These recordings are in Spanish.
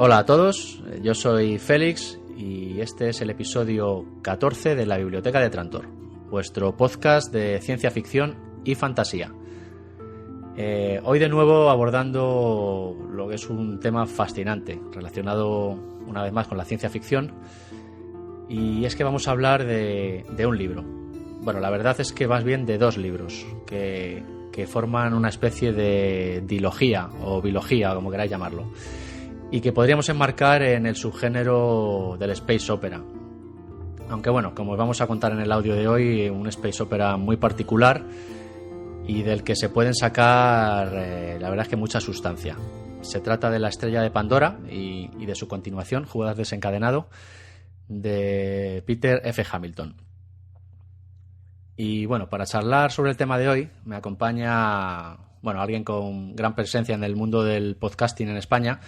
Hola a todos, yo soy Félix y este es el episodio 14 de la Biblioteca de Trantor, vuestro podcast de ciencia ficción y fantasía. Hoy de nuevo abordando lo que es un tema fascinante relacionado una vez más con la ciencia ficción, y es que vamos a hablar de un libro. Bueno, la verdad es que más bien de dos libros que forman una especie de dilogía o bilogía, como queráis llamarlo, y que podríamos enmarcar en el subgénero del space opera. Aunque bueno, como os vamos a contar en el audio de hoy, un space opera muy particular y del que se pueden sacar, la verdad es que mucha sustancia. Se trata de La estrella de Pandora y de su continuación, Judas desencadenado, de Peter F. Hamilton. Y bueno, para charlar sobre el tema de hoy me acompaña, bueno, alguien con gran presencia en el mundo del podcasting en España,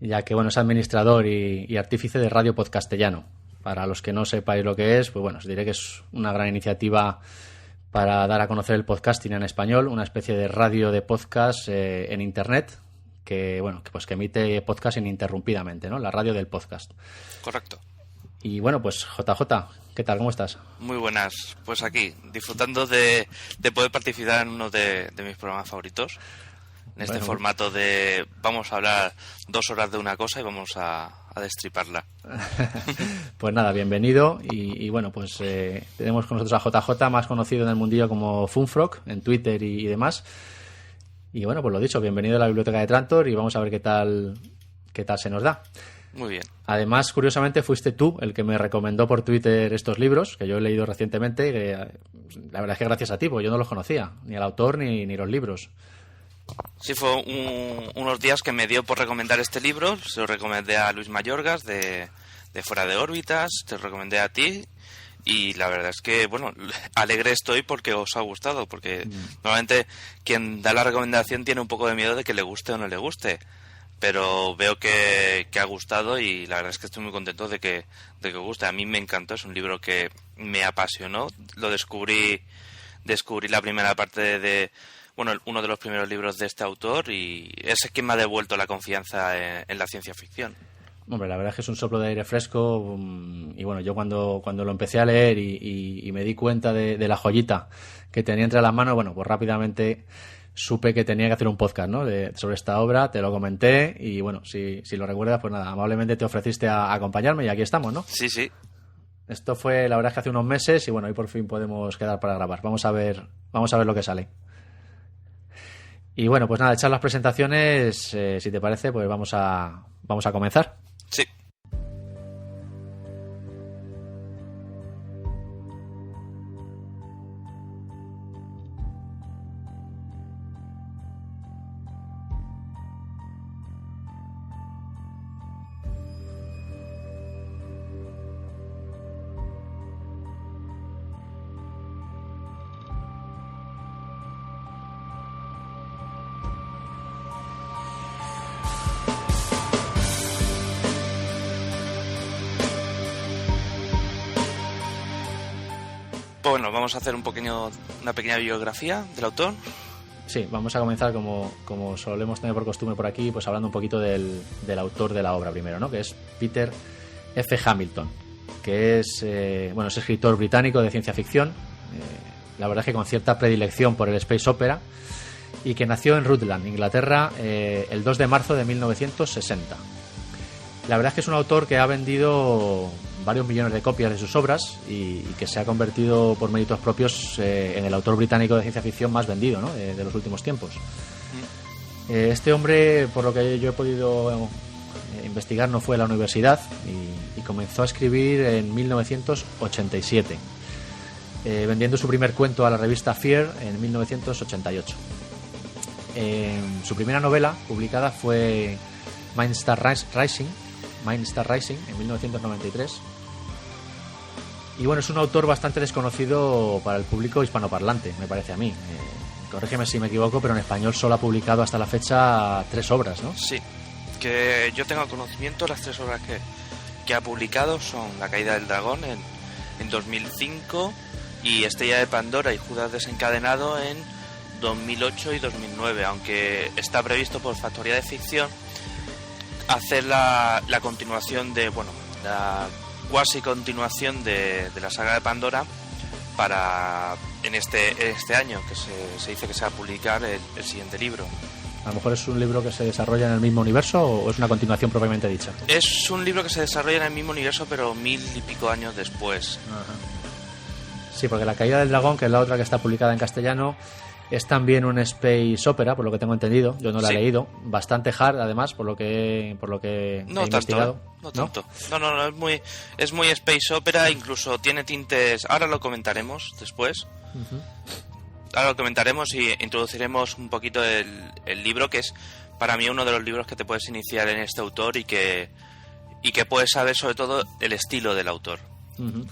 ya que bueno, es administrador y artífice de Radio Podcastellano. Para los que no sepáis lo que es, pues bueno, os diré que es una gran iniciativa para dar a conocer el podcasting en español, una especie de radio de podcast en internet que bueno, que emite podcast ininterrumpidamente, ¿no? La radio del podcast. Correcto. Y bueno, pues JJ, ¿qué tal? ¿Cómo estás? Muy buenas. Pues aquí, disfrutando de poder participar en uno de mis programas favoritos. En este formato de vamos a hablar 2 horas de una cosa y vamos a destriparla. Pues nada, bienvenido. Y bueno, pues tenemos con nosotros a JJ, más conocido en el mundillo como Funfrog, en Twitter y demás. Y bueno, pues lo dicho, bienvenido a la Biblioteca de Trantor y vamos a ver qué tal se nos da. Muy bien. Además, curiosamente, fuiste tú el que me recomendó por Twitter estos libros, que yo he leído recientemente, que la verdad es que gracias a ti, porque yo no los conocía, ni al autor ni los libros. Sí, fue unos días que me dio por recomendar este libro. Se lo recomendé a Luis Mayorgas de Fuera de Órbitas, te lo recomendé a ti. Y la verdad es que, bueno, alegre estoy porque os ha gustado, porque normalmente quien da la recomendación tiene un poco de miedo de que le guste o no le guste. Pero veo que ha gustado y la verdad es que estoy muy contento de que guste. A mí me encantó, es un libro que me apasionó. Lo descubrí la primera parte de uno de los primeros libros de este autor y es quien me ha devuelto la confianza en la ciencia ficción. Hombre, la verdad es que es un soplo de aire fresco y bueno, yo cuando lo empecé a leer y me di cuenta de la joyita que tenía entre las manos, bueno, pues rápidamente supe que tenía que hacer un podcast, ¿no? Sobre esta obra, te lo comenté y bueno, si lo recuerdas, pues nada, amablemente te ofreciste a acompañarme y aquí estamos, ¿no? Sí, sí. Esto fue, la verdad es que hace unos meses y bueno, hoy por fin podemos quedar para grabar. Vamos a ver lo que sale. Y bueno, pues nada, echar las presentaciones, si te parece, pues vamos a comenzar. Sí. Bueno, vamos a hacer una pequeña biografía del autor. Sí, vamos a comenzar como solemos tener por costumbre por aquí, pues hablando un poquito del autor de la obra primero, ¿no? Que es Peter F. Hamilton, que es es escritor británico de ciencia ficción, la verdad es que con cierta predilección por el space opera, y que nació en Rutland, Inglaterra, el 2 de marzo de 1960. La verdad es que es un autor que ha vendido varios millones de copias de sus obras y que se ha convertido por méritos propios en el autor británico de ciencia ficción más vendido, ¿no? de los últimos tiempos. Este hombre, por lo que yo he podido investigar, no fue a la universidad y comenzó a escribir en 1987, vendiendo su primer cuento a la revista Fear en 1988. Su primera novela publicada fue Mindstar Rising en 1993. Y bueno, es un autor bastante desconocido para el público hispanoparlante, me parece a mí. Corrígeme si me equivoco, pero en español solo ha publicado hasta la fecha 3 obras, ¿no? Sí, que yo tengo conocimiento, las 3 obras que ha publicado son La caída del dragón en 2005 y Estrella de Pandora y Judas desencadenado en 2008 y 2009, aunque está previsto por Factoría de Ficción hacer la continuación la cuasi continuación de la saga de Pandora para en este año, que se dice que se va a publicar el siguiente libro. A lo mejor es un libro que se desarrolla en el mismo universo o es una continuación propiamente dicha. Es un libro que se desarrolla en el mismo universo, pero 1000 y pico años después. Ajá. Sí, porque La caída del dragón, que es la otra que está publicada en castellano, es también un space opera, por lo que tengo entendido. Yo no la he leído. Bastante hard, además, por lo que he investigado. No tanto. No, es muy space opera, incluso tiene tintes... Ahora lo comentaremos después. Uh-huh. Ahora lo comentaremos y introduciremos un poquito el libro, que es para mí uno de los libros que te puedes iniciar en este autor y que puedes saber sobre todo el estilo del autor. Uh-huh.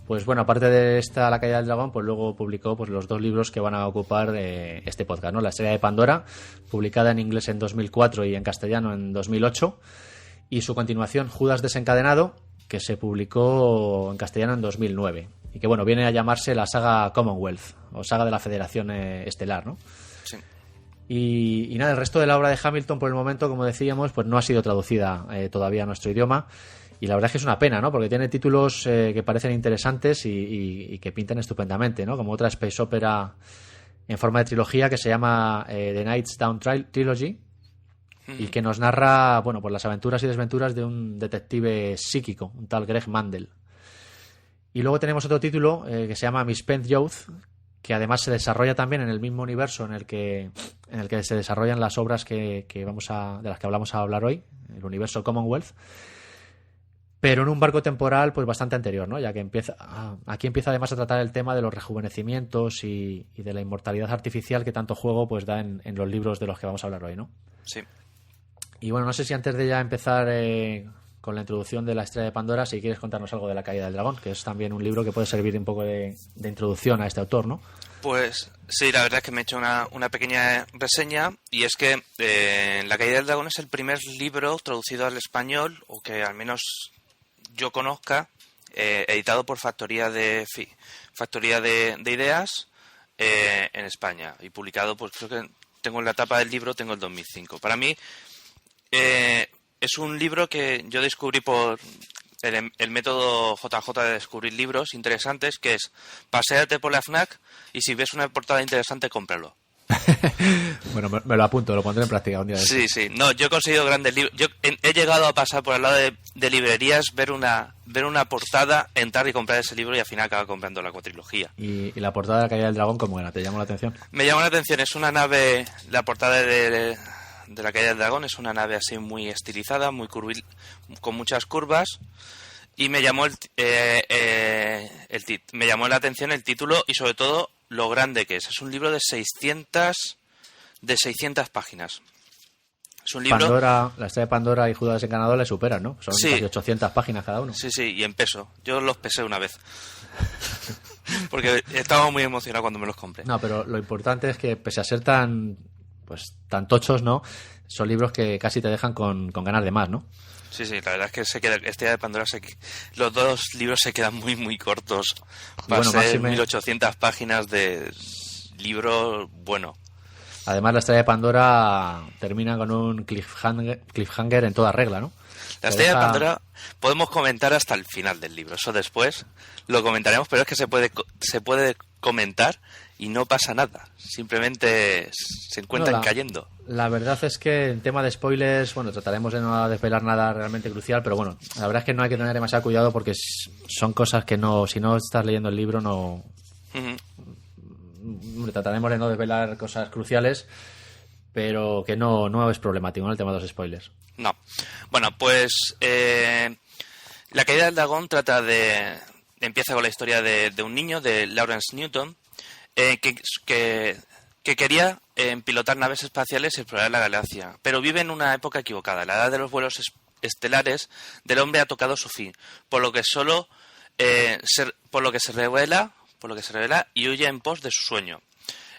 Pues bueno, aparte de esta La caída del dragón, pues luego publicó pues los dos libros que van a ocupar este podcast, ¿no? La estrella de Pandora, publicada en inglés en 2004 y en castellano en 2008, y su continuación, Judas desencadenado, que se publicó en castellano en 2009 y que bueno, viene a llamarse la saga Commonwealth o saga de la Federación Estelar, ¿no? Sí. Y nada, el resto de la obra de Hamilton por el momento, como decíamos, pues no ha sido traducida todavía a nuestro idioma. Y la verdad es que es una pena, ¿no? Porque tiene títulos que parecen interesantes y que pintan estupendamente, ¿no? Como otra space opera en forma de trilogía que se llama The Night's Down Trilogy y que nos narra, bueno, pues las aventuras y desventuras de un detective psíquico, un tal Greg Mandel. Y luego tenemos otro título que se llama Misspent Youth, que además se desarrolla también en el mismo universo en el que se desarrollan las obras de las que hablamos a hablar hoy, el universo Commonwealth. Pero en un barco temporal pues bastante anterior, ¿no? Ya que aquí empieza además a tratar el tema de los rejuvenecimientos y de la inmortalidad artificial que tanto juego pues da en los libros de los que vamos a hablar hoy, ¿no? Sí. Y bueno, no sé si antes de ya empezar con la introducción de la estrella de Pandora, si quieres contarnos algo de La caída del dragón, que es también un libro que puede servir un poco de introducción a este autor, ¿no? Pues sí, la verdad es que me he hecho una pequeña reseña, y es que La caída del dragón es el primer libro traducido al español, o que al menos yo conozca, editado por Factoría de Ideas en España, y publicado, pues creo que tengo en la tapa del libro, tengo el 2005. Para mí es un libro que yo descubrí por el método JJ de descubrir libros interesantes, que es paséate por la FNAC y si ves una portada interesante, cómpralo. Bueno, me lo apunto, lo pondré en práctica un día. Sí. No, yo he conseguido grandes libros. Yo he llegado a pasar por el lado de librerías, ver una portada, entrar y comprar ese libro, y al final acaba comprando la cuatrilogía. ¿Y la portada de La caída del dragón cómo era? ¿Te llamó la atención? Me llamó la atención. Es una nave, la portada de La caída del dragón es una nave así muy estilizada, muy curvil, con muchas curvas. Y me llamó me llamó la atención el título y sobre todo lo grande que es. Es un libro de 600 páginas. Es un libro... La estrella de Pandora y Judas desencadenado le superan, ¿no? Son casi 800 páginas cada uno. Sí, y en peso. Yo los pesé una vez. Porque estaba muy emocionado cuando me los compré. No, pero lo importante es que pese a ser tan tochos, ¿no? Son libros que casi te dejan con ganas de más, ¿no? Sí, la verdad es que Estrella de Pandora los dos libros se quedan muy, muy cortos. Para ser 1800 páginas de libro bueno. Además, la Estrella de Pandora termina con un cliffhanger en toda regla, ¿no? La Estrella de Pandora podemos comentar hasta el final del libro. Eso después lo comentaremos, pero es que se puede comentar y no pasa nada. Simplemente se encuentran cayendo. La verdad es que en tema de spoilers, bueno, trataremos de no desvelar nada realmente crucial, pero bueno, la verdad es que no hay que tener demasiado cuidado porque son cosas que no, si no estás leyendo el libro, no... Uh-huh. Trataremos de no desvelar cosas cruciales, pero que no es problemático, ¿no? El tema de los spoilers. No. Bueno, pues La caída del dragón empieza con la historia de un niño, de Lawrence Newton, que quería pilotar naves espaciales y explorar la galaxia, pero vive en una época equivocada. La edad de los vuelos estelares del hombre ha tocado su fin, por lo que se revela y huye en pos de su sueño.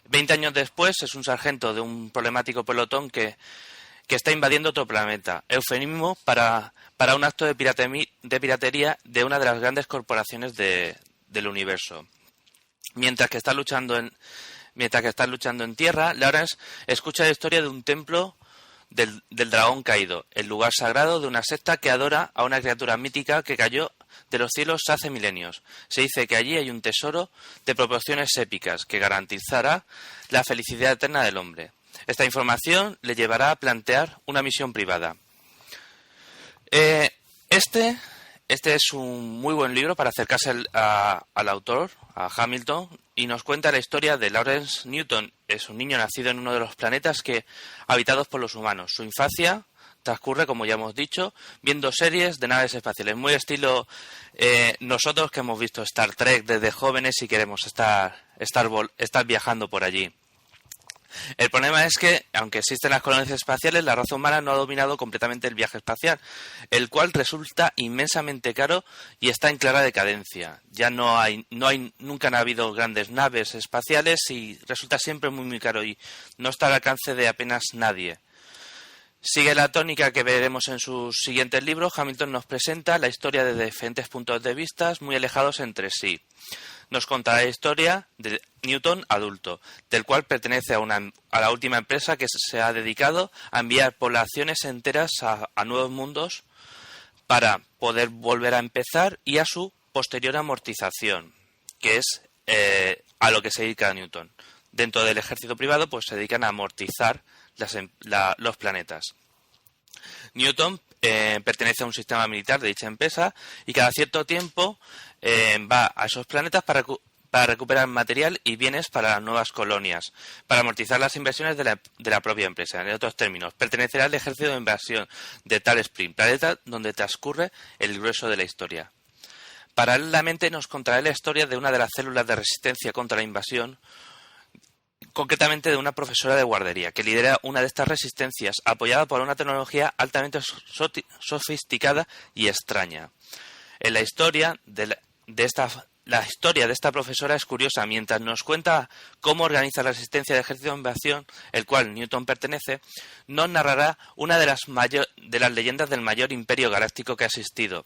20 años después es un sargento de un problemático pelotón que está invadiendo otro planeta, eufemismo para un acto de piratería de una de las grandes corporaciones del universo. Mientras que está luchando en tierra, Lawrence escucha la historia de un templo del dragón caído, el lugar sagrado de una secta que adora a una criatura mítica que cayó de los cielos hace milenios. Se dice que allí hay un tesoro de proporciones épicas que garantizará la felicidad eterna del hombre. Esta información le llevará a plantear una misión privada. Este es un muy buen libro para acercarse al autor, a Hamilton, y nos cuenta la historia de Lawrence Newton. Es un niño nacido en uno de los planetas habitados por los humanos. Su infancia transcurre, como ya hemos dicho, viendo series de naves espaciales, muy estilo nosotros que hemos visto Star Trek desde jóvenes y queremos estar viajando por allí. El problema es que, aunque existen las colonias espaciales, la raza humana no ha dominado completamente el viaje espacial, el cual resulta inmensamente caro y está en clara decadencia. Ya nunca han habido grandes naves espaciales y resulta siempre muy muy caro y no está al alcance de apenas nadie. Sigue la tónica que veremos en sus siguientes libros. Hamilton nos presenta la historia de diferentes puntos de vista muy alejados entre sí. Nos contará la historia de Newton adulto, del cual pertenece a la última empresa que se ha dedicado a enviar poblaciones enteras a nuevos mundos para poder volver a empezar y a su posterior amortización, que es a lo que se dedica Newton. Dentro del ejército privado pues se dedican a amortizar los planetas. Newton pertenece a un sistema militar de dicha empresa y cada cierto tiempo va a esos planetas para recuperar material y bienes para las nuevas colonias, para amortizar las inversiones de la propia empresa. En otros términos, pertenecerá al ejército de invasión de Tal Spring, planeta donde transcurre el grueso de la historia. Paralelamente nos contará la historia de una de las células de resistencia contra la invasión, concretamente de una profesora de guardería, que lidera una de estas resistencias, apoyada por una tecnología altamente sofisticada y extraña. La historia de esta profesora es curiosa. Mientras nos cuenta cómo organiza la resistencia del ejército de invasión, el cual Newton pertenece, nos narrará una de las leyendas del mayor imperio galáctico que ha existido.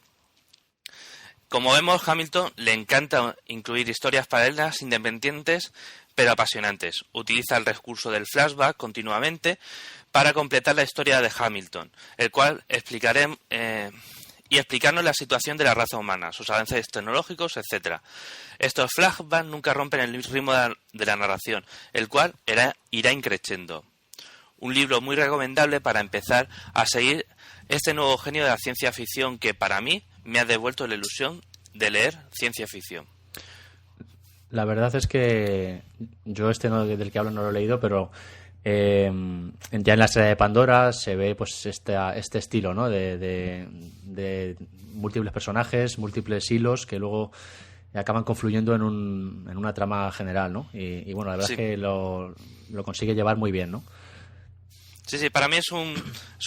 Como vemos, Hamilton le encanta incluir historias paralelas, independientes, pero apasionantes. Utiliza el recurso del flashback continuamente para completar la historia de Hamilton, el cual explicaremos y explicarnos la situación de la raza humana, sus avances tecnológicos, etc. Estos flashbacks nunca rompen el ritmo de la narración, el cual irá increciendo. Un libro muy recomendable para empezar a seguir este nuevo genio de la ciencia ficción que para mí me ha devuelto la ilusión de leer ciencia ficción. La verdad es que yo del que hablo no lo he leído, pero ya en la Estrella de Pandora se ve pues este estilo, ¿no? de múltiples personajes, múltiples hilos que luego acaban confluyendo en una trama general, ¿no? Y bueno, la verdad es que lo consigue llevar muy bien, ¿no? Sí, para mí es un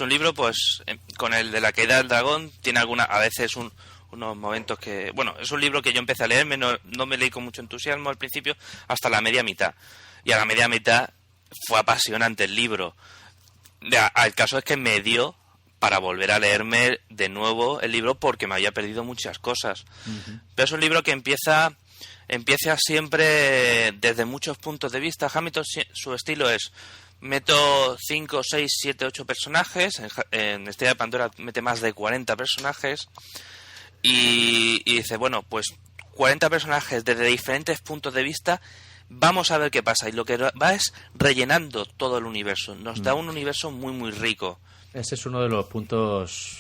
libro, pues, con el de la caída del dragón, tiene a veces unos momentos que... Bueno, es un libro que yo empecé a leerme, no me leí con mucho entusiasmo al principio, hasta la media mitad. Y a la media mitad fue apasionante el libro. El caso es que me dio para volver a leerme de nuevo el libro porque me había perdido muchas cosas. Uh-huh. Pero es un libro que empieza siempre desde muchos puntos de vista. Hamilton, su estilo es... Meto 5, 6, 7, 8 personajes. En Estrella de Pandora mete más de 40 personajes. Y dice, bueno, pues 40 personajes desde diferentes puntos de vista. Vamos a ver qué pasa. Y lo que va es rellenando todo el universo. Nos da un universo muy, muy rico. Ese es uno de los puntos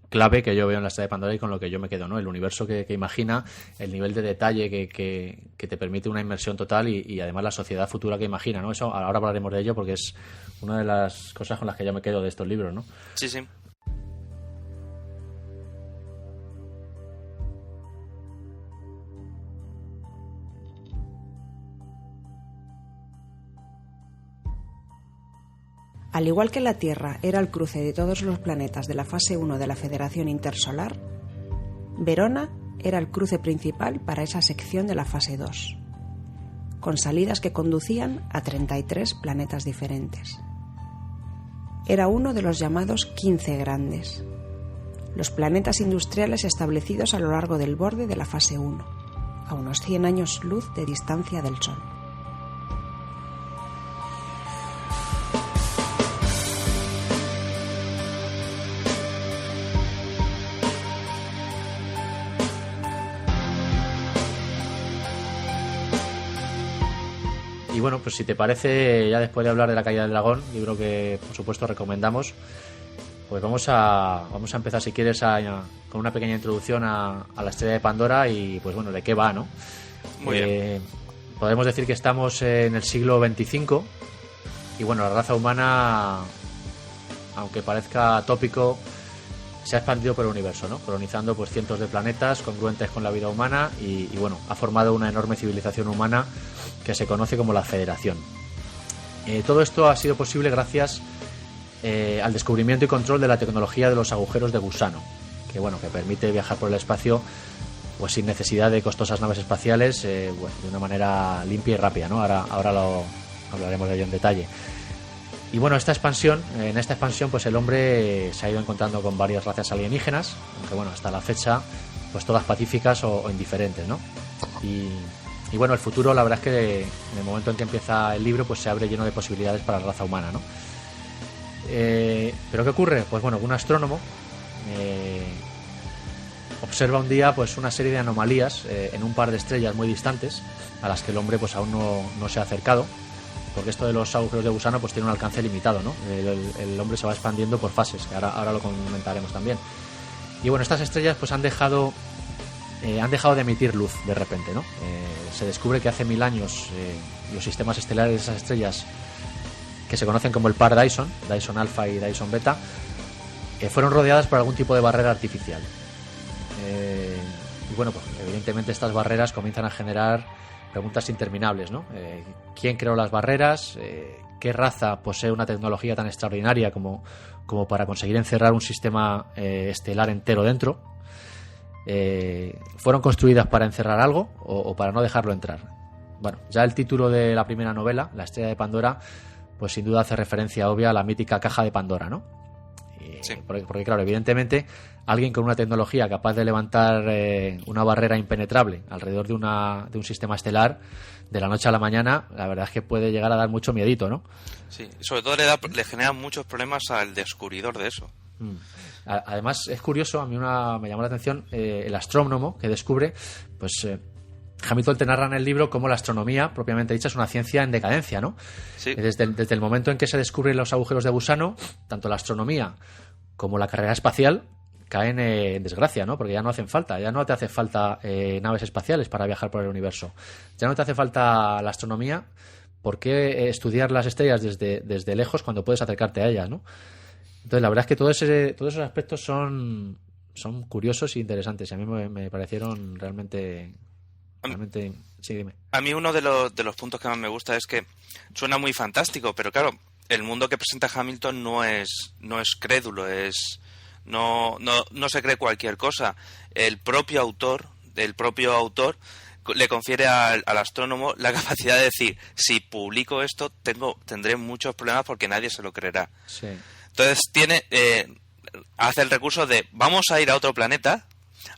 clave que yo veo en la Estrella de Pandora y con lo que yo me quedo, ¿no? El universo que imagina, el nivel de detalle que te permite una inmersión total y además la sociedad futura que imagina, ¿no? Eso ahora hablaremos de ello porque es una de las cosas con las que yo me quedo de estos libros, ¿no? Sí. Al igual que la Tierra era el cruce de todos los planetas de la fase 1 de la Federación Intersolar, Verona era el cruce principal para esa sección de la fase 2, con salidas que conducían a 33 planetas diferentes. Era uno de los llamados 15 grandes, los planetas industriales establecidos a lo largo del borde de la fase 1, a unos 100 años luz de distancia del Sol. Y bueno, pues si te parece, ya después de hablar de La caída del dragón, libro que por supuesto recomendamos, pues vamos a empezar, si quieres, con una pequeña introducción a la estrella de Pandora y pues bueno, de qué va, ¿no? Muy bien. Podemos decir que estamos en el siglo 25 y bueno, la raza humana, aunque parezca tópico, se ha expandido por el universo, ¿no? Colonizando pues cientos de planetas congruentes con la vida humana y bueno, ha formado una enorme civilización humana que se conoce como la Federación. Todo esto ha sido posible gracias al descubrimiento y control de la tecnología de los agujeros de gusano, que bueno, que permite viajar por el espacio pues sin necesidad de costosas naves espaciales, bueno, de una manera limpia y rápida, ¿no? Ahora lo hablaremos de ello en detalle. Y bueno, en esta expansión pues el hombre se ha ido encontrando con varias razas alienígenas, aunque bueno, hasta la fecha pues todas pacíficas o indiferentes, ¿no? Y bueno, el futuro, la verdad es que en el momento en que empieza el libro pues se abre lleno de posibilidades para la raza humana, ¿no? ¿Pero qué ocurre? Pues bueno, un astrónomo observa un día pues una serie de anomalías en un par de estrellas muy distantes a las que el hombre pues aún no se ha acercado, porque esto de los agujeros de gusano pues tiene un alcance limitado, ¿no? El hombre se va expandiendo por fases, que ahora lo comentaremos también. Y bueno, estas estrellas pues han dejado de emitir luz de repente, ¿no? Se descubre que hace 1000 años los sistemas estelares de esas estrellas, que se conocen como el par Dyson Alpha y Dyson Beta, fueron rodeadas por algún tipo de barrera artificial. Y bueno, pues evidentemente estas barreras comienzan a generar preguntas interminables, ¿no? ¿Quién creó las barreras? ¿Qué raza posee una tecnología tan extraordinaria como para conseguir encerrar un sistema estelar entero dentro? ¿Fueron construidas para encerrar algo o para no dejarlo entrar? Bueno, ya el título de la primera novela, La estrella de Pandora, pues sin duda hace referencia obvia a la mítica caja de Pandora, ¿no? Sí. Porque claro, evidentemente alguien con una tecnología capaz de levantar una barrera impenetrable alrededor de un sistema estelar de la noche a la mañana, la verdad es que puede llegar a dar mucho miedito, ¿no? Sí, sobre todo le genera muchos problemas al descubridor de eso. Además es curioso, a mí me llamó la atención el astrónomo que descubre, pues Hamilton te narra en el libro cómo la astronomía, propiamente dicha, es una ciencia en decadencia, ¿no? Sí. Desde el momento en que se descubren los agujeros de gusano, tanto la astronomía como la carrera espacial caen en desgracia, ¿no? Porque ya no hacen falta, ya no te hace falta naves espaciales para viajar por el universo. Ya no te hace falta la astronomía. ¿Por qué estudiar las estrellas desde lejos cuando puedes acercarte a ellas, ¿no? Entonces, la verdad es que todos esos aspectos son curiosos e interesantes. Y a mí me parecieron realmente... Sí, dime. A mí uno de los puntos que más me gusta es que suena muy fantástico, pero claro, el mundo que presenta Hamilton no es crédulo, no se cree cualquier cosa. El propio autor le confiere al astrónomo la capacidad de decir, si publico esto tendré muchos problemas porque nadie se lo creerá. Sí. Entonces hace el recurso de vamos a ir a otro planeta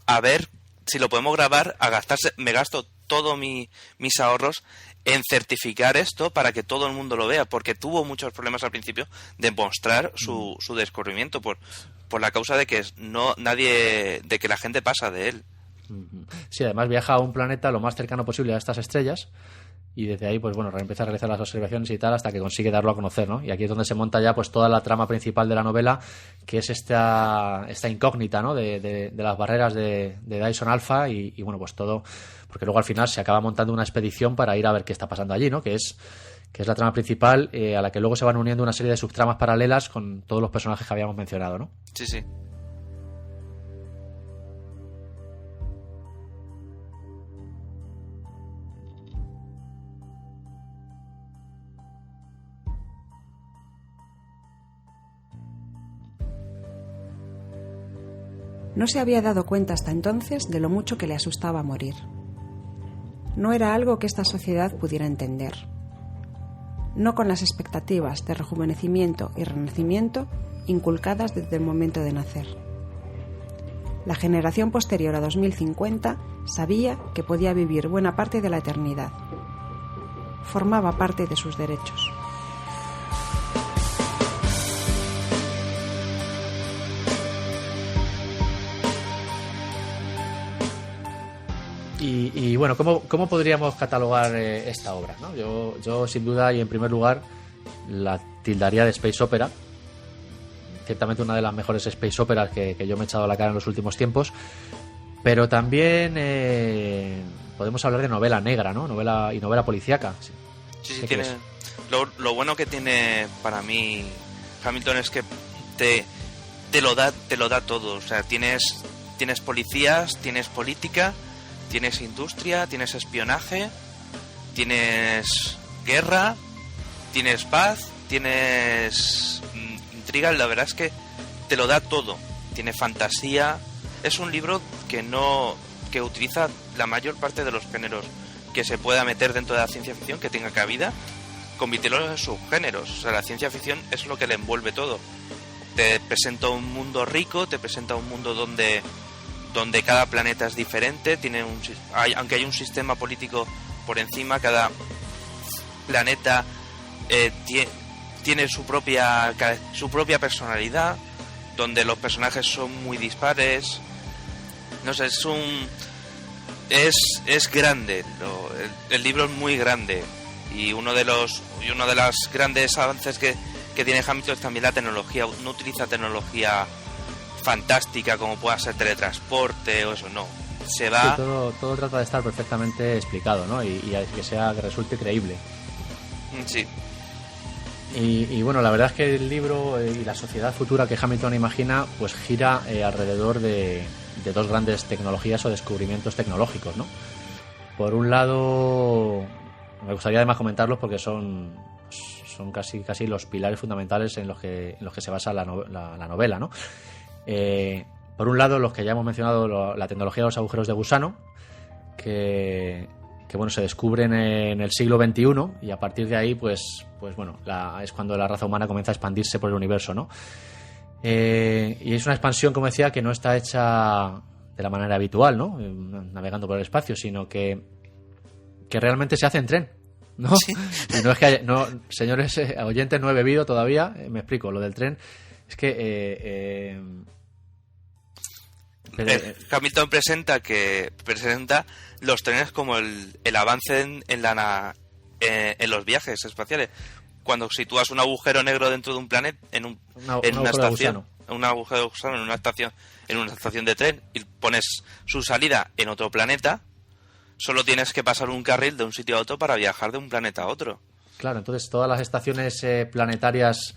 a ver si lo podemos grabar, me gasto todos mis ahorros en certificar esto para que todo el mundo lo vea, porque tuvo muchos problemas al principio de mostrar su descubrimiento por la causa de que de que la gente pasa de él. Sí, además viaja a un planeta lo más cercano posible a estas estrellas y desde ahí pues bueno, empieza a realizar las observaciones y tal hasta que consigue darlo a conocer, ¿no? Y aquí es donde se monta ya pues toda la trama principal de la novela, que es esta incógnita, ¿no? de las barreras de Dyson Alpha y bueno, pues todo, porque luego al final se acaba montando una expedición para ir a ver qué está pasando allí, ¿no? Que es la trama principal, a la que luego se van uniendo una serie de subtramas paralelas con todos los personajes que habíamos mencionado, ¿no? Sí, sí. No se había dado cuenta hasta entonces de lo mucho que le asustaba morir. No era algo que esta sociedad pudiera entender. No con las expectativas de rejuvenecimiento y renacimiento inculcadas desde el momento de nacer. La generación posterior a 2050 sabía que podía vivir buena parte de la eternidad. Formaba parte de sus derechos. Y bueno, ¿cómo podríamos catalogar esta obra, ¿no? Yo sin duda y en primer lugar la tildaría de space opera. Ciertamente una de las mejores space operas que yo me he echado a la cara en los últimos tiempos. Pero también podemos hablar de novela negra, ¿no? Novela policíaca. Sí, tiene. Lo bueno que tiene para mí Hamilton es que te lo da todo. O sea, tienes policías, tienes política, tienes industria, tienes espionaje, tienes guerra, tienes paz, tienes intriga. La verdad es que te lo da todo. Tiene fantasía. Es un libro que utiliza la mayor parte de los géneros que se pueda meter dentro de la ciencia ficción, que tenga cabida, convirtiéndolos en subgéneros. O sea, la ciencia ficción es lo que le envuelve todo. Te presenta un mundo rico, te presenta un mundo donde cada planeta es diferente, aunque hay un sistema político por encima, cada planeta tiene su propia personalidad, donde los personajes son muy dispares. No sé, es grande, el libro es muy grande, y uno de los grandes avances que tiene Hamilton es también la tecnología. No utiliza tecnología fantástica como pueda ser teletransporte o eso, no. Se va... Sí, todo trata de estar perfectamente explicado, ¿no? Y que resulte creíble. Sí. Y bueno, la verdad es que el libro y la sociedad futura que Hamilton imagina pues gira alrededor de dos grandes tecnologías o descubrimientos tecnológicos, ¿no? Por un lado, me gustaría además comentarlos porque son casi los pilares fundamentales en los que se basa la novela, ¿no? Por un lado, los que ya hemos mencionado, la tecnología de los agujeros de gusano, que bueno, se descubren en el siglo XXI, y a partir de ahí pues bueno, es cuando la raza humana comienza a expandirse por el universo, ¿no? Y es una expansión, como decía, que no está hecha de la manera habitual, ¿no? Navegando por el espacio, sino que realmente se hace en tren, ¿no? Sí. Y no es que señores oyentes, no he bebido todavía, me explico, lo del tren es que Hamilton presenta los trenes como el avance en los viajes espaciales. Cuando sitúas un agujero negro dentro de un planeta, en una estación, un agujero de gusano en una estación de tren, y pones su salida en otro planeta, solo tienes que pasar un carril de un sitio a otro para viajar de un planeta a otro. Claro, entonces todas las estaciones planetarias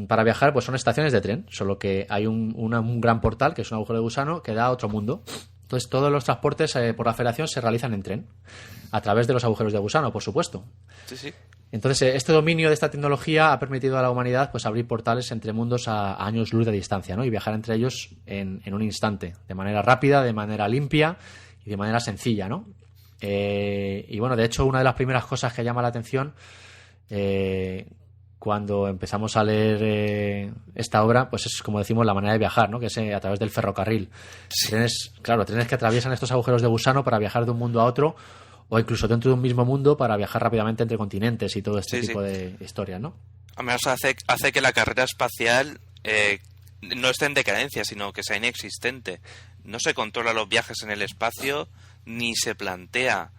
para viajar pues son estaciones de tren, solo que hay un gran portal, que es un agujero de gusano, que da a otro mundo. Entonces todos los transportes por la Federación se realizan en tren, a través de los agujeros de gusano, por supuesto. Sí. Entonces este dominio de esta tecnología ha permitido a la humanidad pues abrir portales entre mundos a años luz de distancia, ¿no? Y viajar entre ellos en un instante, de manera rápida, de manera limpia y de manera sencilla, ¿no? Y bueno, de hecho, una de las primeras cosas que llama la atención cuando empezamos a leer esta obra, pues es, como decimos, la manera de viajar, ¿no? Que es a través del ferrocarril. Sí. Trenes que atraviesan estos agujeros de gusano para viajar de un mundo a otro, o incluso dentro de un mismo mundo para viajar rápidamente entre continentes y todo este tipo de historias, ¿no? Además hace que la carrera espacial no esté en decadencia, sino que sea inexistente. No se controla los viajes en el espacio, ni se plantea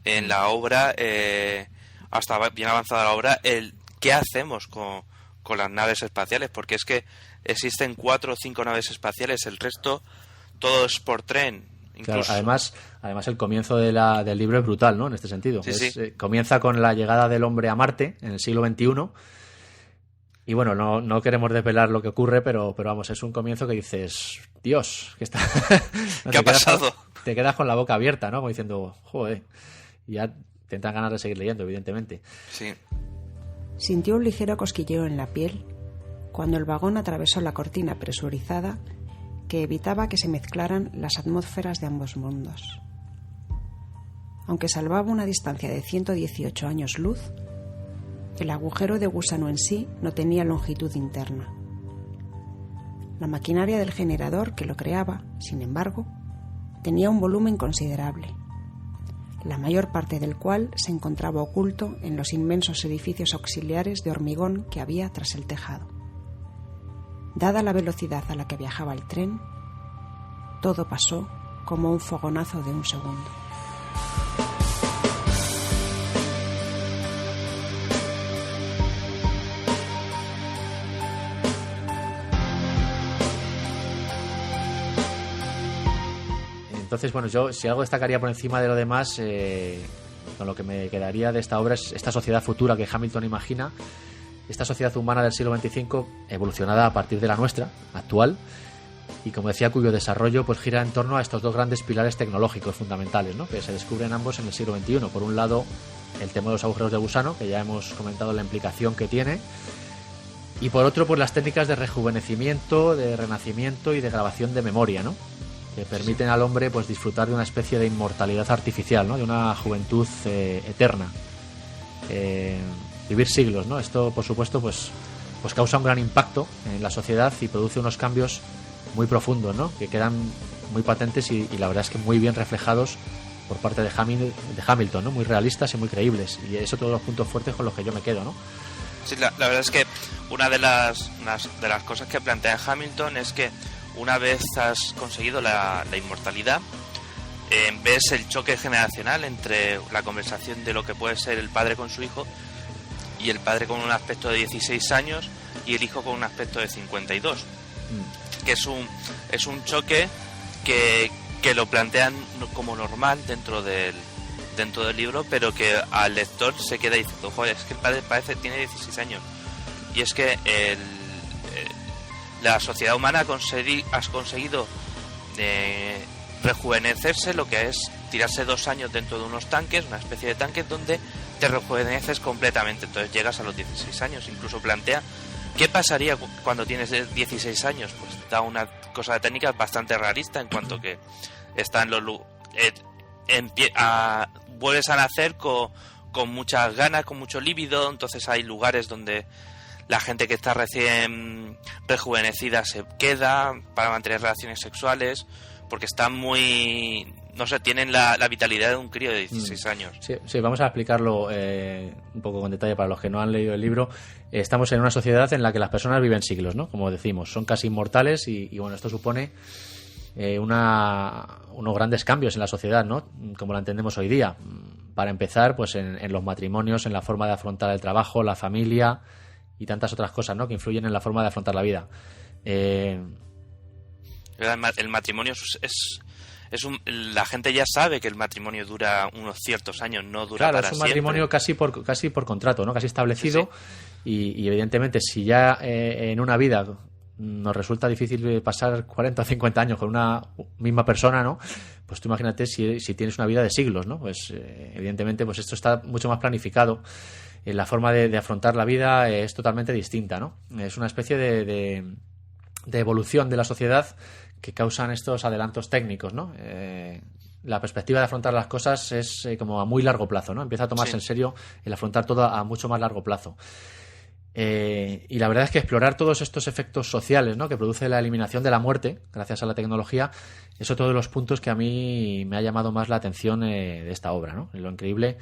en la obra, hasta bien avanzada la obra, ¿qué hacemos con las naves espaciales? Porque es que existen 4 o 5 naves espaciales, el resto todo es por tren. Incluso... Claro, además el comienzo del libro es brutal, ¿no? En este sentido. Comienza con la llegada del hombre a Marte en el siglo XXI. Y bueno, no queremos desvelar lo que ocurre, pero vamos, es un comienzo que dices, Dios, ¿qué ha pasado? Te quedas con la boca abierta, ¿no? Como diciendo, joder, y ya te dan ganas de seguir leyendo, evidentemente. Sí. Sintió un ligero cosquilleo en la piel cuando el vagón atravesó la cortina presurizada que evitaba que se mezclaran las atmósferas de ambos mundos. Aunque salvaba una distancia de 118 años luz, el agujero de gusano en sí no tenía longitud interna. La maquinaria del generador que lo creaba, sin embargo, tenía un volumen considerable, la mayor parte del cual se encontraba oculto en los inmensos edificios auxiliares de hormigón que había tras el tejado. Dada la velocidad a la que viajaba el tren, todo pasó como un fogonazo de un segundo. Entonces, bueno, yo si algo destacaría por encima de lo demás, con lo que me quedaría de esta obra es esta sociedad futura que Hamilton imagina, esta sociedad humana del siglo XXV evolucionada a partir de la nuestra, actual, y como decía, cuyo desarrollo pues gira en torno a estos dos grandes pilares tecnológicos fundamentales, ¿no?, que se descubren ambos en el siglo XXI. Por un lado, el tema de los agujeros de gusano, que ya hemos comentado la implicación que tiene, y por otro, pues las técnicas de rejuvenecimiento, de renacimiento y de grabación de memoria, ¿no?, que permiten al hombre pues disfrutar de una especie de inmortalidad artificial, ¿no?, de una juventud eterna, vivir siglos, ¿no? Esto, por supuesto, pues causa un gran impacto en la sociedad y produce unos cambios muy profundos, ¿no?, que quedan muy patentes y la verdad es que muy bien reflejados por parte de Hamilton, ¿no?, muy realistas y muy creíbles, y eso todos los puntos fuertes con los que yo me quedo, ¿no? Sí, la verdad es que una de las cosas que plantea Hamilton es que una vez has conseguido la inmortalidad, ves el choque generacional entre la conversación de lo que puede ser el padre con su hijo y el padre con un aspecto de 16 años y el hijo con un aspecto de 52, que es un choque que lo plantean como normal dentro del libro, pero que al lector se queda diciendo, joder, es que el padre parece tiene 16 años, y es que la sociedad humana ha conseguido rejuvenecerse, lo que es tirarse 2 años dentro de unos tanques, una especie de tanques donde te rejuveneces completamente. Entonces llegas a los 16 años. Incluso plantea qué pasaría cuando tienes 16 años. Pues da una cosa de técnica bastante realista, en cuanto que están vuelves a nacer con muchas ganas, con mucho líbido. Entonces hay lugares donde la gente que está recién rejuvenecida se queda para mantener relaciones sexuales, porque están muy, no sé, tienen la vitalidad de un crío de 16 años. Sí, vamos a explicarlo un poco con detalle para los que no han leído el libro. Estamos en una sociedad en la que las personas viven siglos, ¿no?, como decimos, son casi inmortales y bueno, esto supone unos grandes cambios en la sociedad, ¿no?, como la entendemos hoy día. Para empezar, pues en los matrimonios, en la forma de afrontar el trabajo, la familia y tantas otras cosas, ¿no?, que influyen en la forma de afrontar la vida. El matrimonio la gente ya sabe que el matrimonio dura unos ciertos años, no dura para siempre. Claro, es un matrimonio casi por contrato, ¿no?, casi establecido. Sí. Y evidentemente, si ya en una vida nos resulta difícil pasar 40 o 50 años con una misma persona, ¿no?, pues tú imagínate si tienes una vida de siglos, ¿no? Pues evidentemente pues esto está mucho más planificado. La forma de afrontar la vida es totalmente distinta, ¿no? Es una especie de evolución de la sociedad que causan estos adelantos técnicos, ¿no? La perspectiva de afrontar las cosas es como a muy largo plazo, ¿no? Empieza a tomarse en serio el afrontar todo a mucho más largo plazo. Y la verdad es que explorar todos estos efectos sociales, ¿no?, que produce la eliminación de la muerte gracias a la tecnología, es otro de los puntos que a mí me ha llamado más la atención de esta obra, ¿no? Lo increíble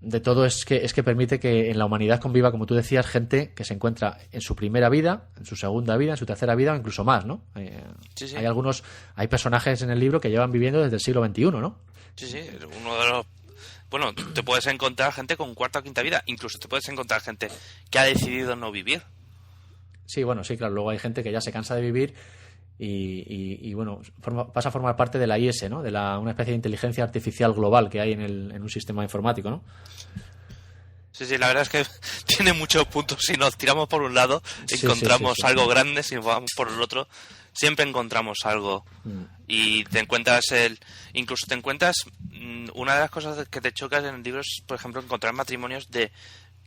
de todo es que permite que en la humanidad conviva, como tú decías, gente que se encuentra en su primera vida, en su segunda vida, en su tercera vida o incluso más, ¿no? Sí. Hay personajes en el libro que llevan viviendo desde el siglo XXI, ¿no? Sí, uno de los... Bueno, te puedes encontrar gente con cuarta o quinta vida, incluso te puedes encontrar gente que ha decidido no vivir. Sí, bueno, sí, claro, luego hay gente que ya se cansa de vivir y bueno, pasa a formar parte de la IS, ¿no?, de una especie de inteligencia artificial global que hay en un sistema informático, ¿no? Sí, la verdad es que tiene muchos puntos. Si nos tiramos por un lado, encontramos algo grande, si vamos por el otro, siempre encontramos algo. Y te encuentras una de las cosas que te chocas en el libro es, por ejemplo, encontrar matrimonios de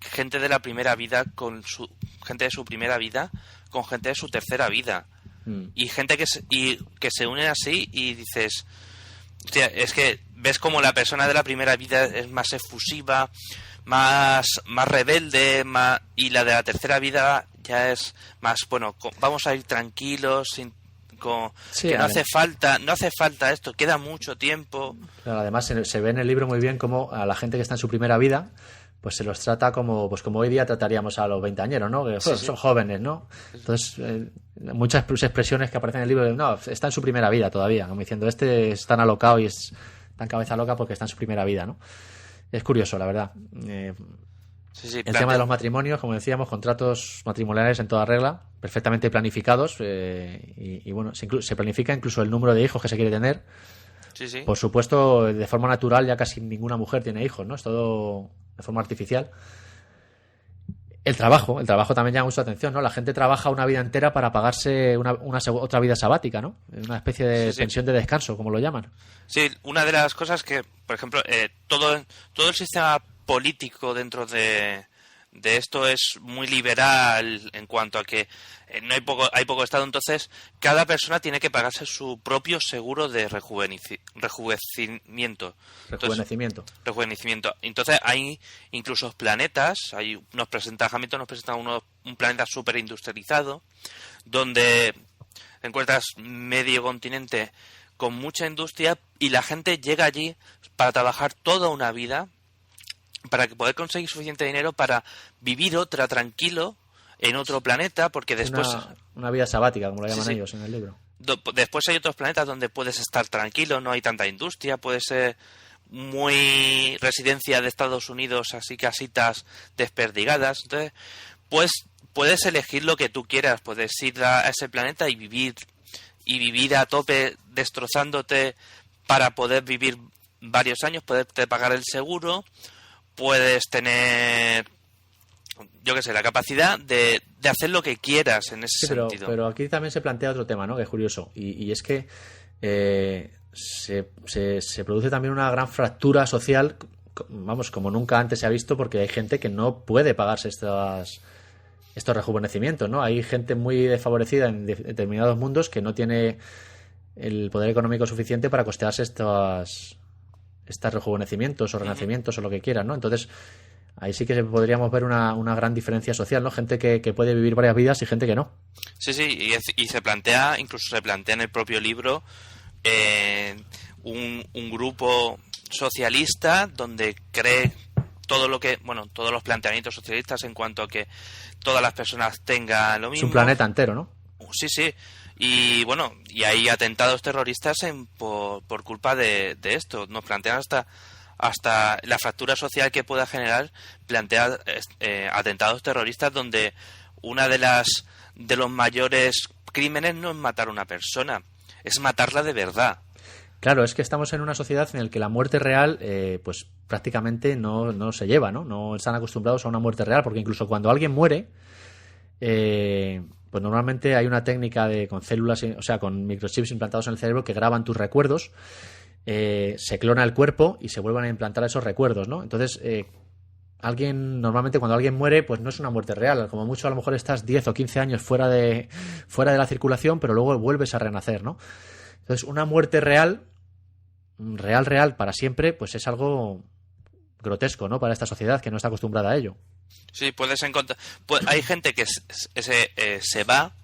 gente de la primera vida gente de su primera vida con gente de su tercera vida. Y gente que se unen así y dices, hostia, es que ves como la persona de la primera vida es más efusiva, más rebelde, y la de la tercera vida ya es más, bueno, vamos a ir tranquilos, que no hace falta esto, queda mucho tiempo. Claro, además se ve en el libro muy bien cómo a la gente que está en su primera vida pues se los trata como hoy día trataríamos a los veinteañeros, ¿no? Que son jóvenes, ¿no? Entonces, muchas expresiones que aparecen en el libro, no, está en su primera vida todavía, como diciendo, este es tan alocado y es tan cabeza loca porque está en su primera vida, ¿no? Es curioso, la verdad. El tema de los matrimonios, como decíamos, contratos matrimoniales en toda regla, perfectamente planificados, y bueno, se planifica incluso el número de hijos que se quiere tener. Sí. Por supuesto, de forma natural ya casi ninguna mujer tiene hijos, ¿no? Es todo de forma artificial. El trabajo también llama mucho la atención, ¿no? La gente trabaja una vida entera para pagarse otra vida sabática, ¿no? Una especie de pensión de descanso, como lo llaman. Sí, una de las cosas que, por ejemplo, todo el sistema político dentro de esto es muy liberal en cuanto a que no hay poco Estado, entonces cada persona tiene que pagarse su propio seguro de rejuvenecimiento. Entonces hay incluso planetas, Hamilton nos presenta un planeta súper industrializado donde encuentras medio continente con mucha industria y la gente llega allí para trabajar toda una vida para poder conseguir suficiente dinero para vivir otra tranquilo en otro planeta, porque después... Una vida sabática, como lo llaman ellos en el libro. Después hay otros planetas donde puedes estar tranquilo, no hay tanta industria, puede ser muy residencia de Estados Unidos, así casitas desperdigadas. Entonces, pues puedes elegir lo que tú quieras, puedes ir a ese planeta y vivir a tope destrozándote para poder vivir varios años, poderte pagar el seguro, puedes tener, yo qué sé, la capacidad de hacer lo que quieras en ese sentido. Pero aquí también se plantea otro tema, ¿no? Que es curioso. Y es que se produce también una gran fractura social, vamos, como nunca antes se ha visto, porque hay gente que no puede pagarse estos rejuvenecimientos, ¿no? Hay gente muy desfavorecida en determinados mundos que no tiene el poder económico suficiente para costearse estos rejuvenecimientos o renacimientos o lo que quieran, ¿no? Entonces, ahí sí que podríamos ver una gran diferencia social, ¿no? Gente que puede vivir varias vidas y gente que no. Sí, y se plantea en el propio libro un grupo socialista donde cree todos los planteamientos socialistas en cuanto a que todas las personas tengan lo mismo. Es un planeta entero, ¿no? Sí. Y bueno, y hay atentados terroristas por culpa de esto. Nos plantean hasta la fractura social que pueda generar, plantea atentados terroristas donde una de los mayores crímenes no es matar a una persona, es matarla de verdad. Claro, es que estamos en una sociedad en la que la muerte real pues prácticamente no se lleva, ¿no? No están acostumbrados a una muerte real, porque incluso cuando alguien muere, pues normalmente hay una técnica con células, o sea, con microchips implantados en el cerebro que graban tus recuerdos, se clona el cuerpo y se vuelven a implantar esos recuerdos, ¿no? Entonces, normalmente cuando alguien muere, pues no es una muerte real, como mucho a lo mejor estás 10 o 15 años fuera de la circulación, pero luego vuelves a renacer, ¿no? Entonces, una muerte real para siempre, pues es algo grotesco, ¿no? Para esta sociedad que no está acostumbrada a ello. Sí, puedes encontrar. Hay gente que se va,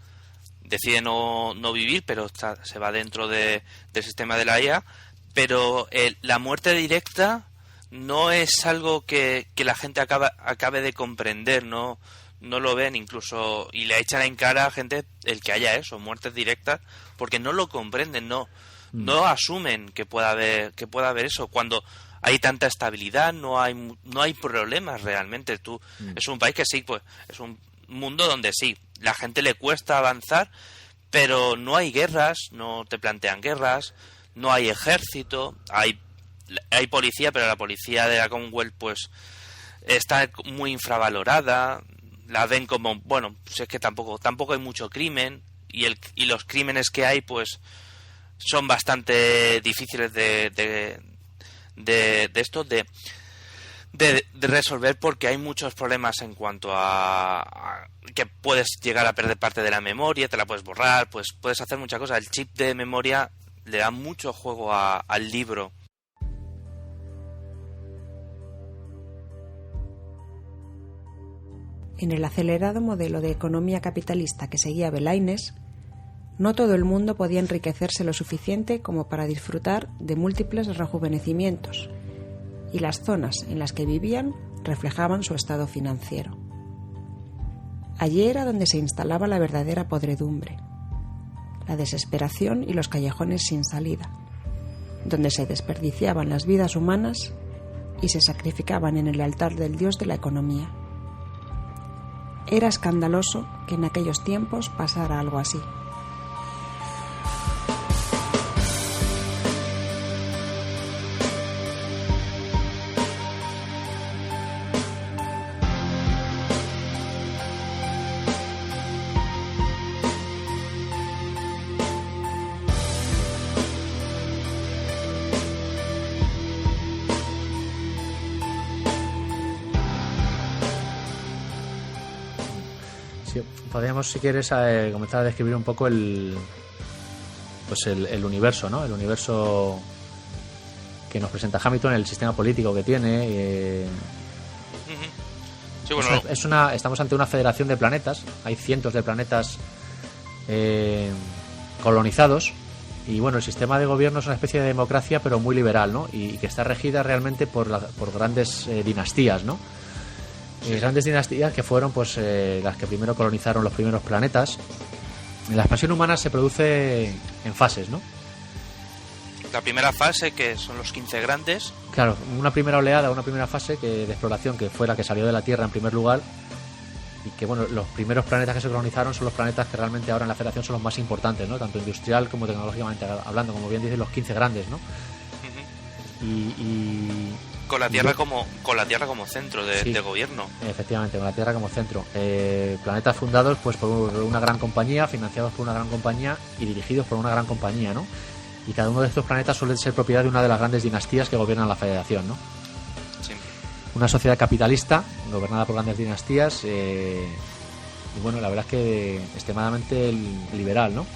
decide no vivir, pero se va dentro del sistema de la IA. Pero la muerte directa no es algo que la gente acabe de comprender, no lo ven incluso, y le echan en cara a gente el que haya eso, muertes directas, porque no lo comprenden, no asumen que pueda haber eso cuando hay tanta estabilidad, no hay problemas realmente. Es un país que sí, pues es un mundo donde sí, la gente le cuesta avanzar, pero no hay guerras, no te plantean guerras, no hay ejército, hay policía, pero la policía de la Commonwealth pues está muy infravalorada, la ven como, bueno, pues es que tampoco hay mucho crimen, y los crímenes que hay pues son bastante difíciles de resolver, porque hay muchos problemas en cuanto a que puedes llegar a perder parte de la memoria, te la puedes borrar, pues puedes hacer muchas cosas. El chip de memoria le da mucho juego al libro. En el acelerado modelo de economía capitalista que seguía Belaines, no todo el mundo podía enriquecerse lo suficiente como para disfrutar de múltiples rejuvenecimientos, y las zonas en las que vivían reflejaban su estado financiero. Allí era donde se instalaba la verdadera podredumbre, la desesperación y los callejones sin salida, donde se desperdiciaban las vidas humanas y se sacrificaban en el altar del dios de la economía. Era escandaloso que en aquellos tiempos pasara algo así. Podríamos, si quieres, comenzar a describir un poco el universo, ¿no? El universo que nos presenta Hamilton, el sistema político que tiene. Sí, bueno, estamos ante una federación de planetas. Hay cientos de planetas colonizados. Y bueno, el sistema de gobierno es una especie de democracia, pero muy liberal, ¿no? Y que está regida realmente por grandes dinastías, ¿no? Grandes dinastías que fueron pues las que primero colonizaron los primeros planetas. La expansión humana se produce en fases, ¿no? La primera fase, que son los 15 grandes. Claro, una primera oleada, una primera fase de exploración que fue la que salió de la Tierra en primer lugar. Y que bueno, los primeros planetas que se colonizaron son los planetas que realmente ahora en la Federación son los más importantes, ¿no? Tanto industrial como tecnológicamente hablando, como bien dicen, los 15 grandes, ¿no? Con la Tierra como centro de gobierno. Efectivamente, con la Tierra como centro. Planetas fundados pues por una gran compañía, financiados por una gran compañía y dirigidos por una gran compañía, ¿no? Y cada uno de estos planetas suele ser propiedad de una de las grandes dinastías que gobiernan la Federación, ¿no? Sí. Una sociedad capitalista gobernada por grandes dinastías y bueno, la verdad es que extremadamente liberal, ¿no?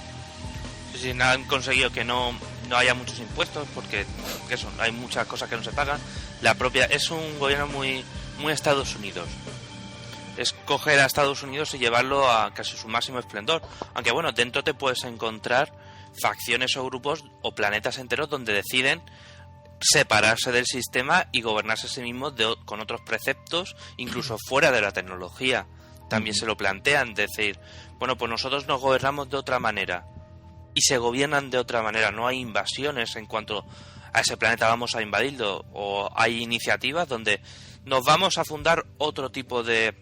Sí, han conseguido que no haya muchos impuestos porque hay muchas cosas que no se pagan. Es un gobierno muy Estados Unidos. Es coger a Estados Unidos y llevarlo a casi su máximo esplendor. Aunque bueno, dentro te puedes encontrar facciones o grupos o planetas enteros donde deciden separarse del sistema y gobernarse a sí mismos con otros preceptos, incluso fuera de la tecnología. También se lo plantean, decir, bueno, pues nosotros nos gobernamos de otra manera y se gobiernan de otra manera. No hay invasiones en cuanto a ese planeta vamos a invadirlo, o hay iniciativas donde nos vamos a fundar otro tipo de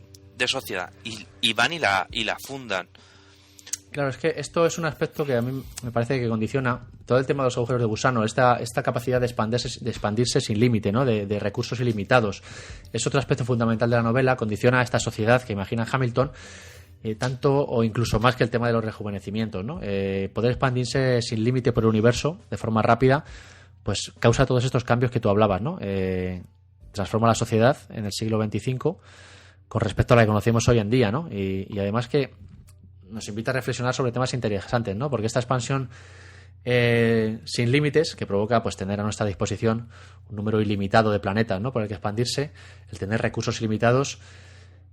sociedad y van y la fundan. Claro, es que esto es un aspecto que a mí me parece que condiciona todo el tema de los agujeros de gusano, esta capacidad de expandirse sin límite, ¿no? De recursos ilimitados. Es otro aspecto fundamental de la novela, condiciona a esta sociedad que imagina Hamilton, tanto o incluso más que el tema de los rejuvenecimientos, ¿no? Poder expandirse sin límite por el universo de forma rápida, pues causa todos estos cambios que tú hablabas, ¿no? Transforma la sociedad en el siglo XXV con respecto a la que conocemos hoy en día, ¿no? Y además que nos invita a reflexionar sobre temas interesantes, ¿no? Porque esta expansión sin límites, que provoca pues tener a nuestra disposición un número ilimitado de planetas, ¿no? Por el que expandirse, el tener recursos ilimitados,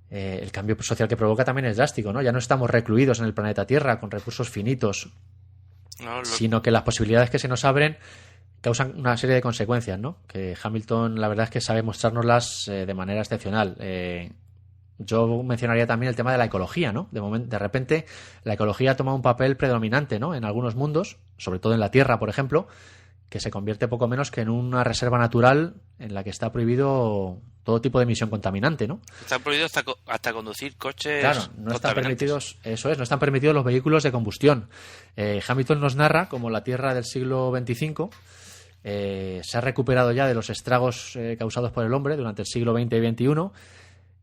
el cambio social que provoca también es drástico, ¿no? Ya no estamos recluidos en el planeta Tierra con recursos finitos, sino que las posibilidades que se nos abren causan una serie de consecuencias, ¿no? Que Hamilton, la verdad es que sabe mostrárnoslas de manera excepcional. Yo mencionaría también el tema de la ecología, ¿no? De repente, la ecología toma un papel predominante, ¿no? En algunos mundos, sobre todo en la Tierra, por ejemplo, que se convierte poco menos que en una reserva natural en la que está prohibido todo tipo de emisión contaminante, ¿no? Está prohibido hasta conducir coches. Claro, no están permitidos, no están permitidos los vehículos de combustión. Hamilton nos narra como la Tierra del siglo XXV se ha recuperado ya de los estragos causados por el hombre durante el siglo XX y XXI.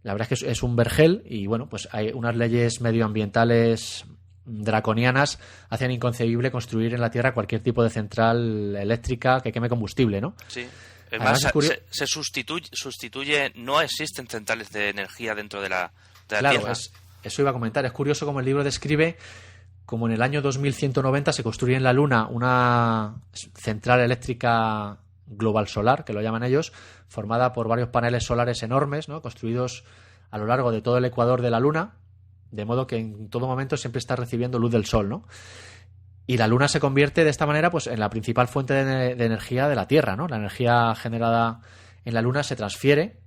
La verdad es que es un vergel y bueno, pues hay unas leyes medioambientales draconianas hacen inconcebible construir en la Tierra cualquier tipo de central eléctrica que queme combustible, ¿no? Sí. Además, se sustituye, no existen centrales de energía dentro de la Tierra. Eso iba a comentar. Es curioso como el libro describe como en el año 2190 se construye en la Luna una central eléctrica global solar, que lo llaman ellos, formada por varios paneles solares enormes, ¿no? Construidos a lo largo de todo el ecuador de la Luna, de modo que en todo momento siempre está recibiendo luz del Sol, ¿no? Y la Luna se convierte de esta manera pues en la principal fuente de energía de la Tierra, ¿no? La energía generada en la Luna se transfiere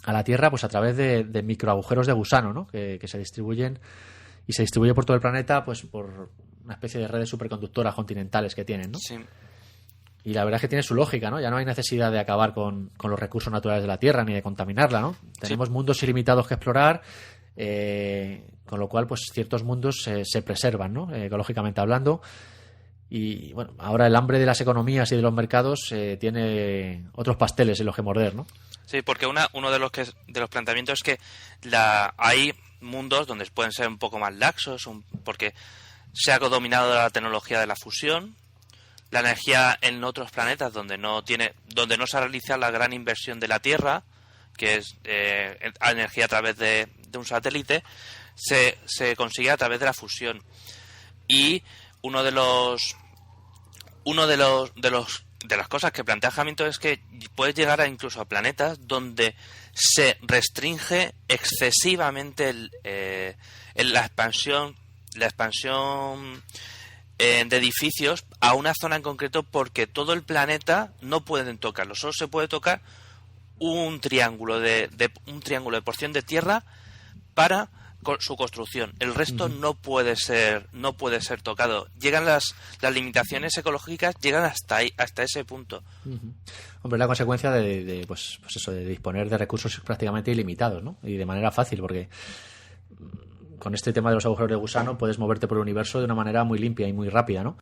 a la Tierra pues a través de microagujeros de gusano, ¿no? Que se distribuyen y se distribuye por todo el planeta pues por una especie de redes superconductoras continentales que tienen, ¿no? Sí. Y la verdad es que tiene su lógica, ¿no? Ya no hay necesidad de acabar con los recursos naturales de la Tierra ni de contaminarla, ¿no? Tenemos mundos ilimitados que explorar, con lo cual pues ciertos mundos se preservan, ¿no? Ecológicamente hablando. Y bueno, ahora el hambre de las economías y de los mercados tiene otros pasteles en los que morder, ¿no? Sí, porque uno de los planteamientos es que hay mundos donde pueden ser un poco más laxos, porque se ha dominado la tecnología de la fusión, la energía en otros planetas donde no se ha realizado la gran inversión de la Tierra, que es energía a través de un satélite, se consigue a través de la fusión. Y de las cosas que plantea Hamilton es que puedes llegar incluso a planetas donde se restringe excesivamente la expansión de edificios a una zona en concreto, porque todo el planeta no pueden tocarlo, solo se puede tocar un triángulo de porción de tierra para su construcción. El resto no puede ser tocado. Llegan las limitaciones ecológicas, llegan hasta ese punto. Hombre, la consecuencia de disponer de recursos prácticamente ilimitados, ¿no? Y de manera fácil, porque con este tema de los agujeros de gusano puedes moverte por el universo de una manera muy limpia y muy rápida, ¿no?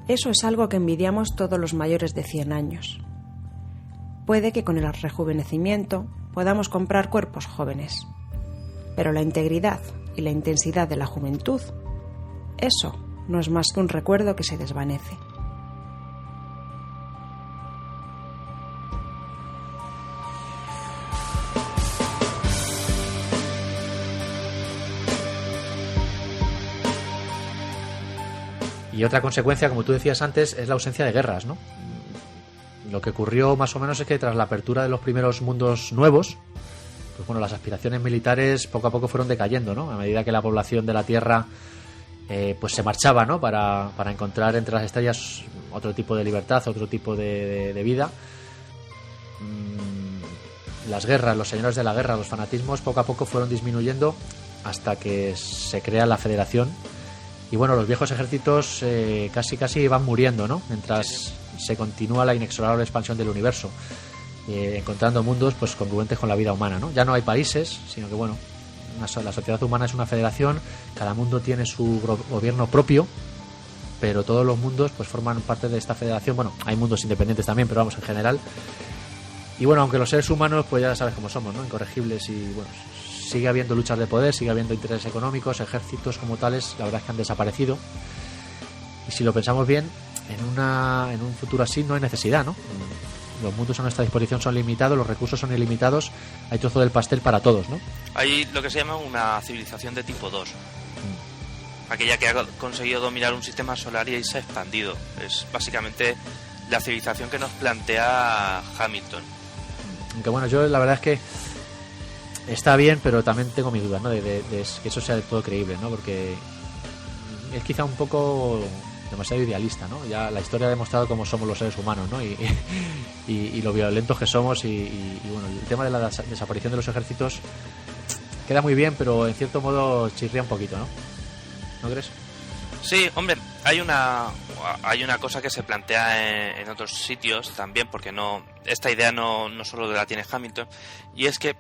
Eso es algo que envidiamos todos los mayores de 100 años. Puede que con el rejuvenecimiento podamos comprar cuerpos jóvenes, pero la integridad y la intensidad de la juventud, eso no es más que un recuerdo que se desvanece. Y otra consecuencia, como tú decías antes, es la ausencia de guerras, ¿no? Lo que ocurrió más o menos es que tras la apertura de los primeros mundos nuevos, pues bueno, las aspiraciones militares poco a poco fueron decayendo, ¿no? A medida que la población de la Tierra pues se marchaba, ¿no? Para encontrar entre las estrellas otro tipo de libertad, otro tipo de vida. Las guerras, los señores de la guerra, los fanatismos poco a poco fueron disminuyendo hasta que se crea la Federación. Y bueno, los viejos ejércitos casi van muriendo, ¿no? Mientras se continúa la inexorable expansión del universo, encontrando mundos pues congruentes con la vida humana, ¿no? Ya no hay países, sino que bueno, la sociedad humana es una federación, cada mundo tiene su gobierno propio, pero todos los mundos pues forman parte de esta federación. Bueno, hay mundos independientes también, pero vamos, en general. Y bueno, aunque los seres humanos pues ya sabes cómo somos, ¿no? Incorregibles, y bueno, sigue habiendo luchas de poder, sigue habiendo intereses económicos, ejércitos como tales, la verdad es que han desaparecido. Y si lo pensamos bien, en un futuro así no hay necesidad, ¿no? Los mundos a nuestra disposición son limitados, los recursos son ilimitados, hay trozo del pastel para todos, ¿no? Hay lo que se llama una civilización de tipo 2. Aquella que ha conseguido dominar un sistema solar y se ha expandido. Es básicamente la civilización que nos plantea Hamilton. Aunque bueno, yo la verdad es que está bien, pero también tengo mis dudas, ¿no? De que eso sea del todo creíble, ¿no? Porque es quizá un poco demasiado idealista, ¿no? Ya la historia ha demostrado cómo somos los seres humanos, ¿no? Y lo violentos que somos, y bueno, el tema de la desaparición de los ejércitos queda muy bien, pero en cierto modo chirría un poquito, ¿no? ¿No crees? Sí, hombre, hay una cosa que se plantea en otros sitios también, porque esta idea no solo la tiene Hamilton, y es que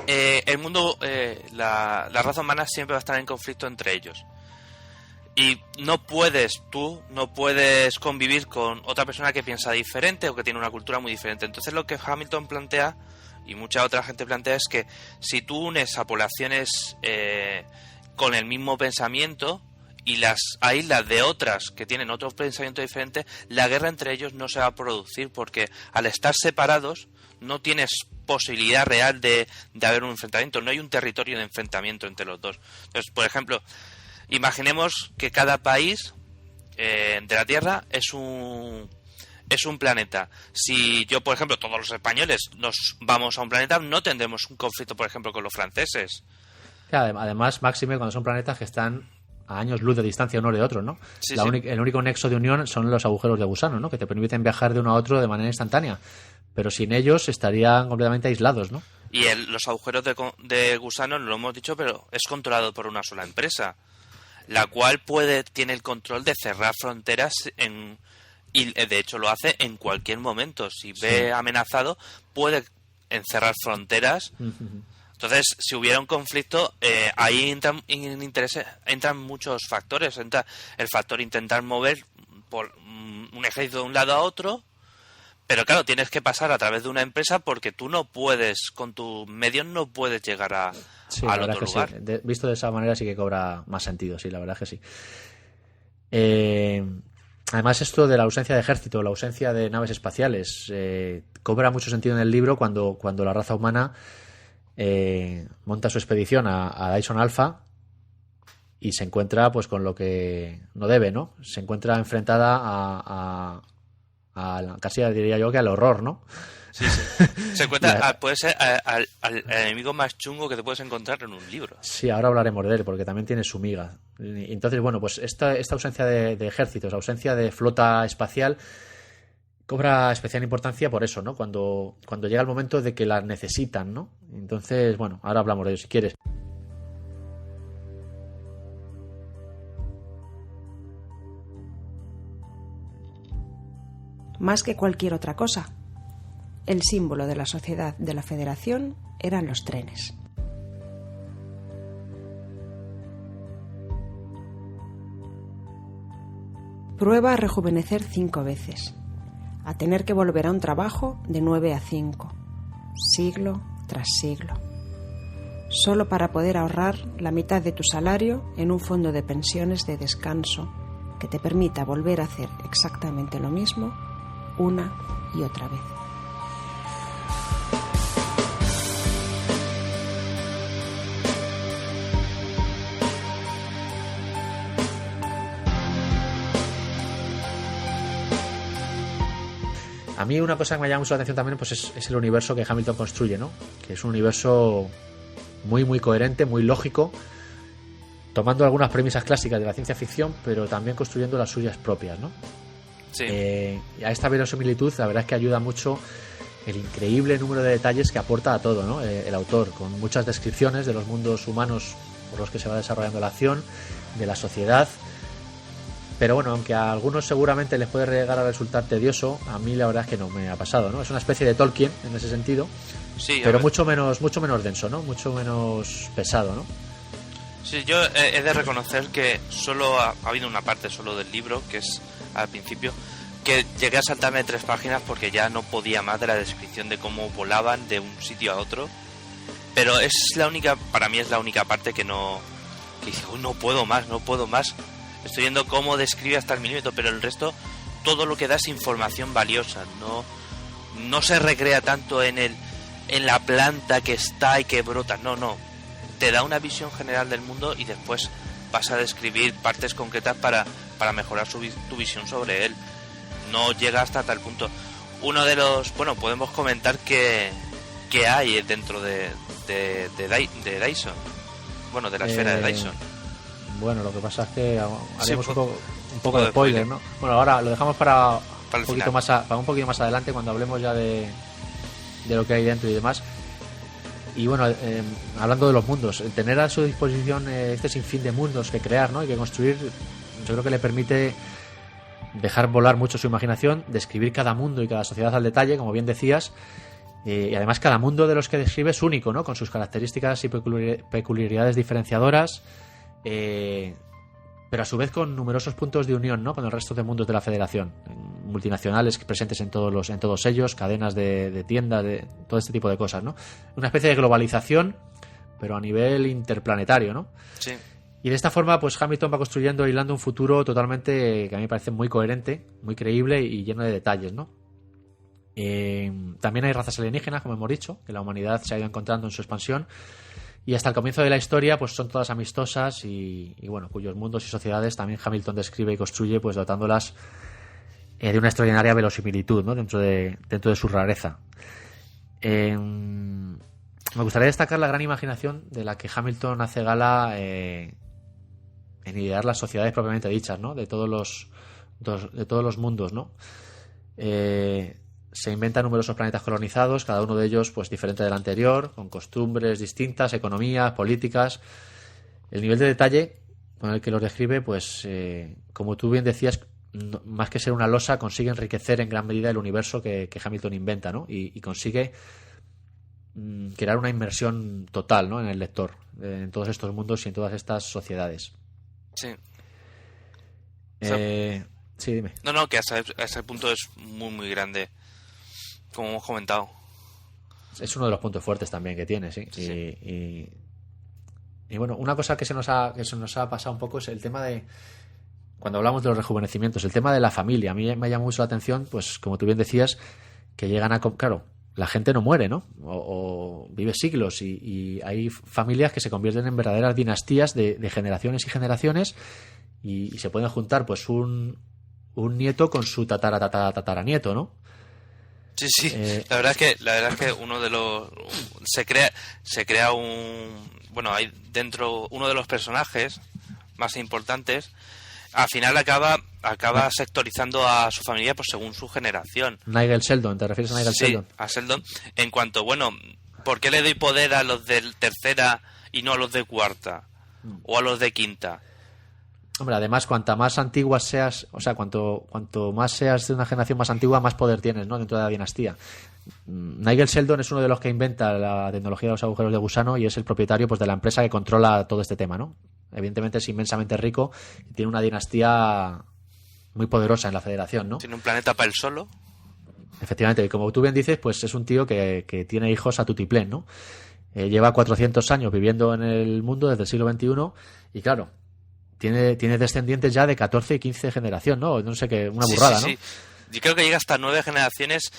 el mundo, la raza humana siempre va a estar en conflicto entre ellos. Y no puedes convivir con otra persona que piensa diferente o que tiene una cultura muy diferente. Entonces lo que Hamilton plantea, y mucha otra gente plantea, es que si tú unes a poblaciones con el mismo pensamiento y las aíslas de otras que tienen otros pensamientos diferentes, la guerra entre ellos no se va a producir, porque al estar separados no tienes posibilidad real de haber un enfrentamiento, no hay un territorio de enfrentamiento entre los dos. Entonces, por ejemplo, imaginemos que cada país de la Tierra es un es un planeta. Si yo, por ejemplo, todos los españoles nos vamos a un planeta, no tendremos un conflicto, por ejemplo, con los franceses. Además, máxime cuando son planetas que están a años luz de distancia uno de otro, ¿no? Sí, El único nexo de unión son los agujeros de gusano, ¿no? Que te permiten viajar de uno a otro de manera instantánea. Pero sin ellos estarían completamente aislados, ¿no? Y los agujeros de gusano, no lo hemos dicho, pero es controlado por una sola empresa, la cual tiene el control de cerrar fronteras y de hecho lo hace en cualquier momento. Si ve amenazado, puede encerrar fronteras. Entonces, si hubiera un conflicto, ahí entran muchos factores. Entra el factor intentar mover por un ejército de un lado a otro, pero claro, tienes que pasar a través de una empresa porque tú no puedes, con tus medios no puedes llegar al otro lugar. Sí. Visto de esa manera sí que cobra más sentido, sí, la verdad es que sí. Además, esto de la ausencia de ejército, la ausencia de naves espaciales, cobra mucho sentido en el libro cuando la raza humana monta su expedición a Dyson Alpha y se encuentra pues con lo que no debe, ¿no? Se encuentra enfrentada a casi diría yo que al horror, ¿no? Sí. Se encuentra, puede ser al enemigo más chungo que te puedes encontrar en un libro. Sí, ahora hablaremos de él porque también tiene su miga. Entonces, bueno, pues esta ausencia de ejércitos, ausencia de flota espacial cobra especial importancia por eso, ¿no? Cuando llega el momento de que la necesitan, ¿no? Entonces, bueno, ahora hablamos de ello si quieres. Más que cualquier otra cosa, el símbolo de la sociedad de la Federación eran los trenes. Prueba a rejuvenecer 5 veces, a tener que volver a un trabajo de 9 a 5, siglo tras siglo, solo para poder ahorrar la mitad de tu salario en un fondo de pensiones de descanso que te permita volver a hacer exactamente lo mismo una y otra vez. A mí una cosa que me llama mucho la atención también pues es el universo que Hamilton construye, ¿no? Que es un universo muy muy coherente, muy lógico, tomando algunas premisas clásicas de la ciencia ficción, pero también construyendo las suyas propias, ¿no? Sí. A esta verosimilitud la verdad es que ayuda mucho el increíble número de detalles que aporta a todo, ¿no? El autor, con muchas descripciones de los mundos humanos por los que se va desarrollando la acción, de la sociedad. Pero bueno, aunque a algunos seguramente les puede llegar a resultar tedioso, a mí la verdad es que no me ha pasado, ¿no? Es una especie de Tolkien en ese sentido, Sí, pero mucho menos denso, ¿no? Mucho menos pesado, ¿no? Sí, yo he de reconocer que solo ha habido una parte solo del libro, que es al principio, que llegué a saltarme 3 páginas porque ya no podía más de la descripción de cómo volaban de un sitio a otro. Pero para mí es la única parte que dije, no puedo más. Estoy viendo cómo describe hasta el milímetro, pero el resto, todo lo que da es información valiosa. No se recrea tanto en la planta que está y que brota. No. Te da una visión general del mundo y después vas a describir partes concretas para mejorar tu visión sobre él. No llega hasta tal punto. Uno de los... Bueno, podemos comentar que hay dentro de Dyson. Bueno, de la esfera de Dyson. Bueno, lo que pasa es que haremos Sí, un poco de spoiler, ¿no? Bueno, ahora lo dejamos para un poquito más adelante, cuando hablemos ya de lo que hay dentro y demás. Y bueno, hablando de los mundos, tener a su disposición este sinfín de mundos que crear, ¿no? Y que construir, yo creo que le permite dejar volar mucho su imaginación, describir cada mundo y cada sociedad al detalle, como bien decías, y además cada mundo de los que describe es único, ¿no? Con sus características y peculiaridades diferenciadoras, pero a su vez con numerosos puntos de unión, ¿no? Con el resto de mundos de la Federación, multinacionales presentes en todos ellos, cadenas de tiendas, de todo este tipo de cosas, ¿no? Una especie de globalización, pero a nivel interplanetario, ¿no? Sí. Y de esta forma, pues Hamilton va construyendo, hilando un futuro totalmente, que a mí me parece muy coherente, muy creíble y lleno de detalles, ¿no? También hay razas alienígenas, como hemos dicho, que la humanidad se ha ido encontrando en su expansión, y hasta el comienzo de la historia pues son todas amistosas y bueno, cuyos mundos y sociedades también Hamilton describe y construye, pues dotándolas de una extraordinaria verosimilitud, ¿no? dentro de su rareza. Me gustaría destacar la gran imaginación de la que Hamilton hace gala en idear las sociedades propiamente dichas, ¿no? de todos los mundos, ¿no? Se inventan numerosos planetas colonizados, cada uno de ellos pues diferente del anterior, con costumbres distintas, economías, políticas. El nivel de detalle con el que los describe, pues como tú bien decías, más que ser una losa, consigue enriquecer en gran medida el universo que Hamilton inventa, ¿no? Y consigue crear una inmersión total, ¿no? en el lector, en todos estos mundos y en todas estas sociedades. Sí. Sí, dime. No, que hasta ese punto es muy, muy grande, como hemos comentado. Es uno de los puntos fuertes también que tiene, sí. Sí. Y bueno, una cosa que se nos ha pasado un poco es el tema de, cuando hablamos de los rejuvenecimientos, el tema de la familia. A mí me llama mucho la atención, pues como tú bien decías, que llegan a... Claro, la gente no muere, ¿no? O vive siglos y hay familias que se convierten en verdaderas dinastías de generaciones y generaciones y se pueden juntar pues un nieto con su tataranieto, ¿no? Sí. La verdad es que uno de los se crea hay dentro uno de los personajes más importantes. Al final acaba sectorizando a su familia pues según su generación. Nigel Sheldon, ¿te refieres a Nigel Sheldon? Sí, a Sheldon. En cuanto, ¿por qué le doy poder a los de tercera y no a los de cuarta? O a los de quinta. Hombre, además, cuanta más antigua seas, o sea, cuanto más seas de una generación más antigua, más poder tienes, ¿no? dentro de la dinastía. Nigel Sheldon es uno de los que inventa la tecnología de los agujeros de gusano y es el propietario pues de la empresa que controla todo este tema, ¿no? Evidentemente es inmensamente rico y tiene una dinastía muy poderosa en la Federación, ¿no? Tiene un planeta para él solo. Efectivamente, y como tú bien dices, pues es un tío que tiene hijos a tutiplén, ¿no? Lleva 400 años viviendo en el mundo desde el siglo XXI y claro, tiene descendientes ya de 14 y 15 generación, ¿no? No sé qué, una burrada, sí. ¿no? Yo creo que llega hasta 9 generaciones,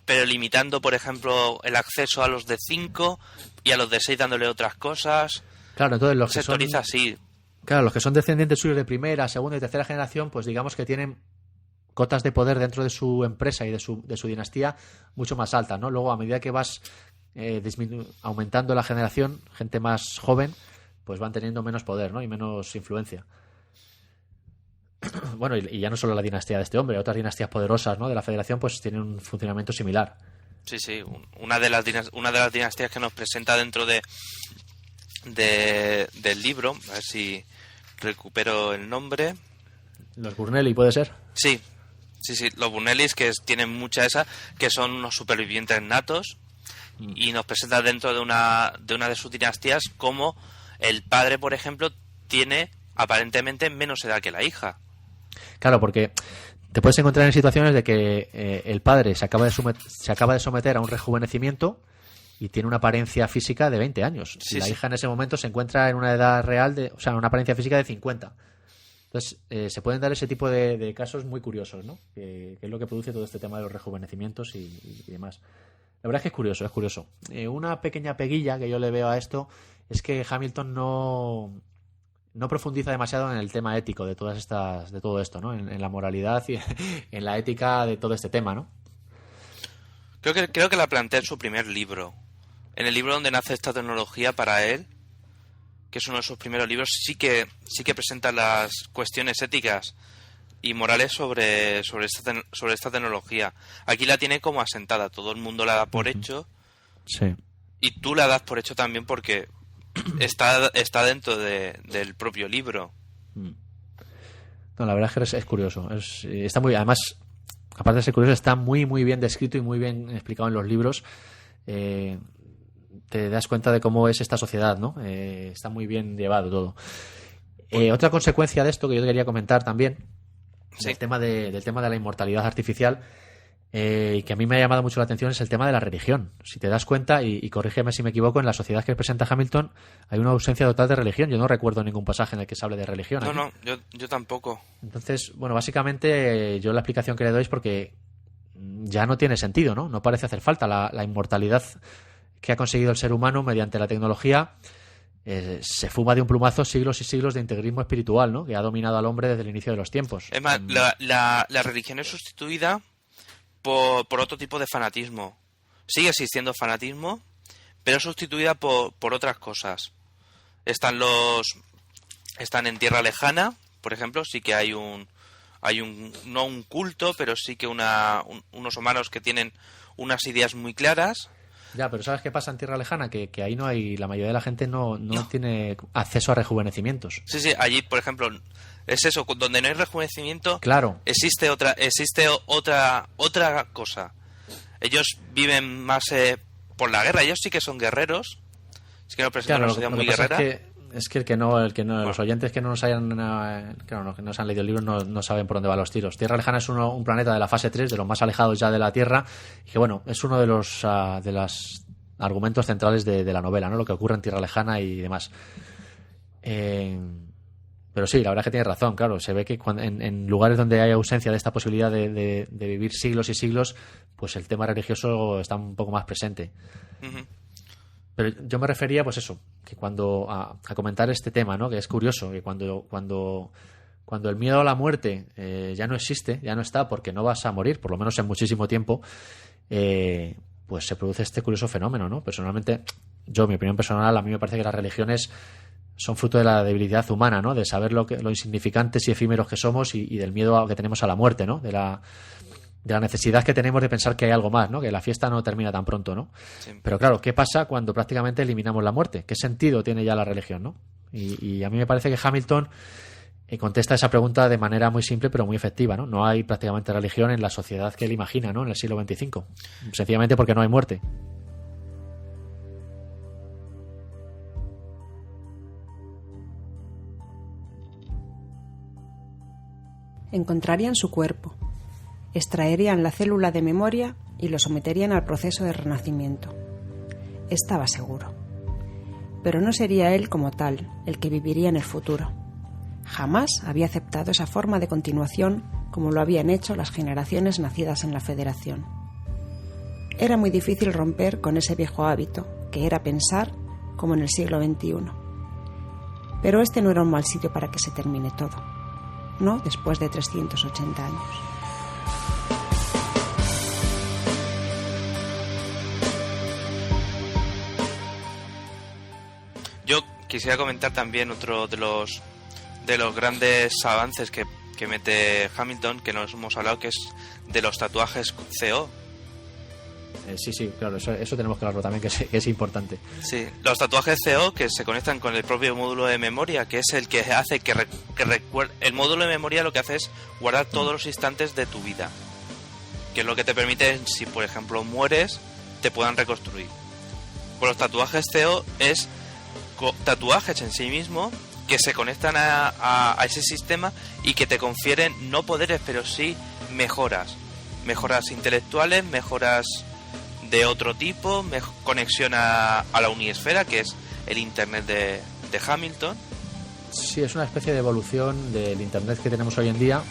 pero limitando, por ejemplo, el acceso a los de 5 y a los de 6 dándole otras cosas. Claro, entonces los que sectoriza así. Claro, los que son descendientes suyos de primera, segunda y tercera generación, pues digamos que tienen cotas de poder dentro de su empresa y de su dinastía mucho más altas, ¿no? Luego, a medida que vas aumentando la generación, gente más joven, pues van teniendo menos poder, ¿no? Y menos influencia. Bueno, y ya no solo la dinastía de este hombre, otras dinastías poderosas, ¿no? de la Federación, pues tienen un funcionamiento similar. Sí. Una de las dinastías que nos presenta dentro del libro, a ver si recupero el nombre. ¿Los Burnelli puede ser? Sí, los Burnellis, que tienen mucha esa, que son unos supervivientes natos, y nos presenta dentro de una de sus dinastías como el padre, por ejemplo, tiene aparentemente menos edad que la hija. Claro, porque te puedes encontrar en situaciones de que el padre se acaba de someter a un rejuvenecimiento y tiene una apariencia física de 20 años. Sí, la hija en ese momento se encuentra en una edad real, o sea, una apariencia física de 50. Entonces, se pueden dar ese tipo de casos muy curiosos, ¿no? Que es lo que produce todo este tema de los rejuvenecimientos y demás. La verdad es que es curioso. Una pequeña peguilla que yo le veo a esto es que Hamilton no profundiza demasiado en el tema ético de todo esto, ¿no? En la moralidad y en la ética de todo este tema, ¿no? Creo que la plantea en su primer libro. En el libro donde nace esta tecnología para él, que es uno de sus primeros libros, sí que presenta las cuestiones éticas y morales sobre esta tecnología. Aquí la tiene como asentada, todo el mundo la da por hecho. Sí. Y tú la das por hecho también porque está dentro del propio libro. No, la verdad es que es curioso. Está muy, además, aparte de ser curioso, está muy muy bien descrito y muy bien explicado en los libros. Te das cuenta de cómo es esta sociedad, ¿no? Está muy bien llevado todo. Otra consecuencia de esto que yo te quería comentar también, Sí. del tema de la inmortalidad artificial, y que a mí me ha llamado mucho la atención, es el tema de la religión. Si te das cuenta, y corrígeme si me equivoco, en la sociedad que presenta Hamilton hay una ausencia total de religión. Yo no recuerdo ningún pasaje en el que se hable de religión. No, yo tampoco. Entonces, bueno, básicamente yo la explicación que le doy es porque ya no tiene sentido, ¿no? No parece hacer falta la inmortalidad que ha conseguido el ser humano mediante la tecnología. se fuma de un plumazo siglos y siglos de integrismo espiritual, ¿no? Que ha dominado al hombre desde el inicio de los tiempos. Es más, la religión es sustituida por otro tipo de fanatismo. Sigue existiendo fanatismo, pero es sustituida por otras cosas. Están en Tierra Lejana, por ejemplo, sí que hay no un culto, pero sí que unos humanos que tienen unas ideas muy claras. Ya, pero ¿sabes qué pasa en Tierra Lejana? Que ahí no hay, la mayoría de la gente no tiene acceso a rejuvenecimientos. Sí, allí, por ejemplo, es eso, donde no hay rejuvenecimiento, claro, existe otra cosa. Ellos viven más por la guerra, ellos sí que son guerreros, es que no presentan una sociedad muy guerrera. Es que los oyentes que no nos hayan que no se han leído el libro no saben por dónde van los tiros. Tierra Lejana es un planeta de la fase 3, de los más alejados ya de la Tierra, y que bueno, es uno de los argumentos centrales de la novela, ¿no? Lo que ocurre en Tierra Lejana y demás. Pero sí, la verdad es que tiene razón, claro. Se ve que en lugares donde hay ausencia de esta posibilidad de vivir siglos y siglos, pues el tema religioso está un poco más presente. Uh-huh. Pero yo me refería, pues eso, que a comentar este tema, ¿no? Que es curioso, que cuando el miedo a la muerte ya no existe, ya no está, porque no vas a morir, por lo menos en muchísimo tiempo, pues se produce este curioso fenómeno, ¿no? Personalmente, mi opinión personal, a mí me parece que las religiones son fruto de la debilidad humana, ¿no? De saber lo insignificantes y efímeros que somos y del miedo que tenemos a la muerte, ¿no? De la necesidad que tenemos de pensar que hay algo más, ¿no? Que la fiesta no termina tan pronto, ¿no? Sí. Pero claro, ¿qué pasa cuando prácticamente eliminamos la muerte? ¿Qué sentido tiene ya la religión, no? Y a mí me parece que Hamilton contesta esa pregunta de manera muy simple pero muy efectiva, ¿no? No hay prácticamente religión en la sociedad que él imagina, ¿no? En el siglo XXV. Sencillamente porque no hay muerte. Encontrarían su cuerpo, extraerían la célula de memoria y lo someterían al proceso de renacimiento. Estaba seguro. Pero no sería él como tal el que viviría en el futuro. Jamás había aceptado esa forma de continuación como lo habían hecho las generaciones nacidas en la Federación. Era muy difícil romper con ese viejo hábito, que era pensar como en el siglo XXI. Pero este no era un mal sitio para que se termine todo. No después de 380 años. Yo quisiera comentar también otro de los grandes avances que mete Hamilton, que nos hemos hablado, que es de los tatuajes CO. Sí, claro, eso tenemos que hablarlo también, que es importante. Sí, los tatuajes CO que se conectan con el propio módulo de memoria, que es el que hace que recuerde. El módulo de memoria lo que hace es guardar todos los instantes de tu vida, que es lo que te permite, si por ejemplo mueres, te puedan reconstruir. Pues los tatuajes CO es tatuajes en sí mismo que se conectan a ese sistema y que te confieren no poderes, pero sí mejoras intelectuales, mejoras de otro tipo, conexión a la unisfera, que es el internet de Hamilton. Sí, es una especie de evolución del internet que tenemos hoy en día,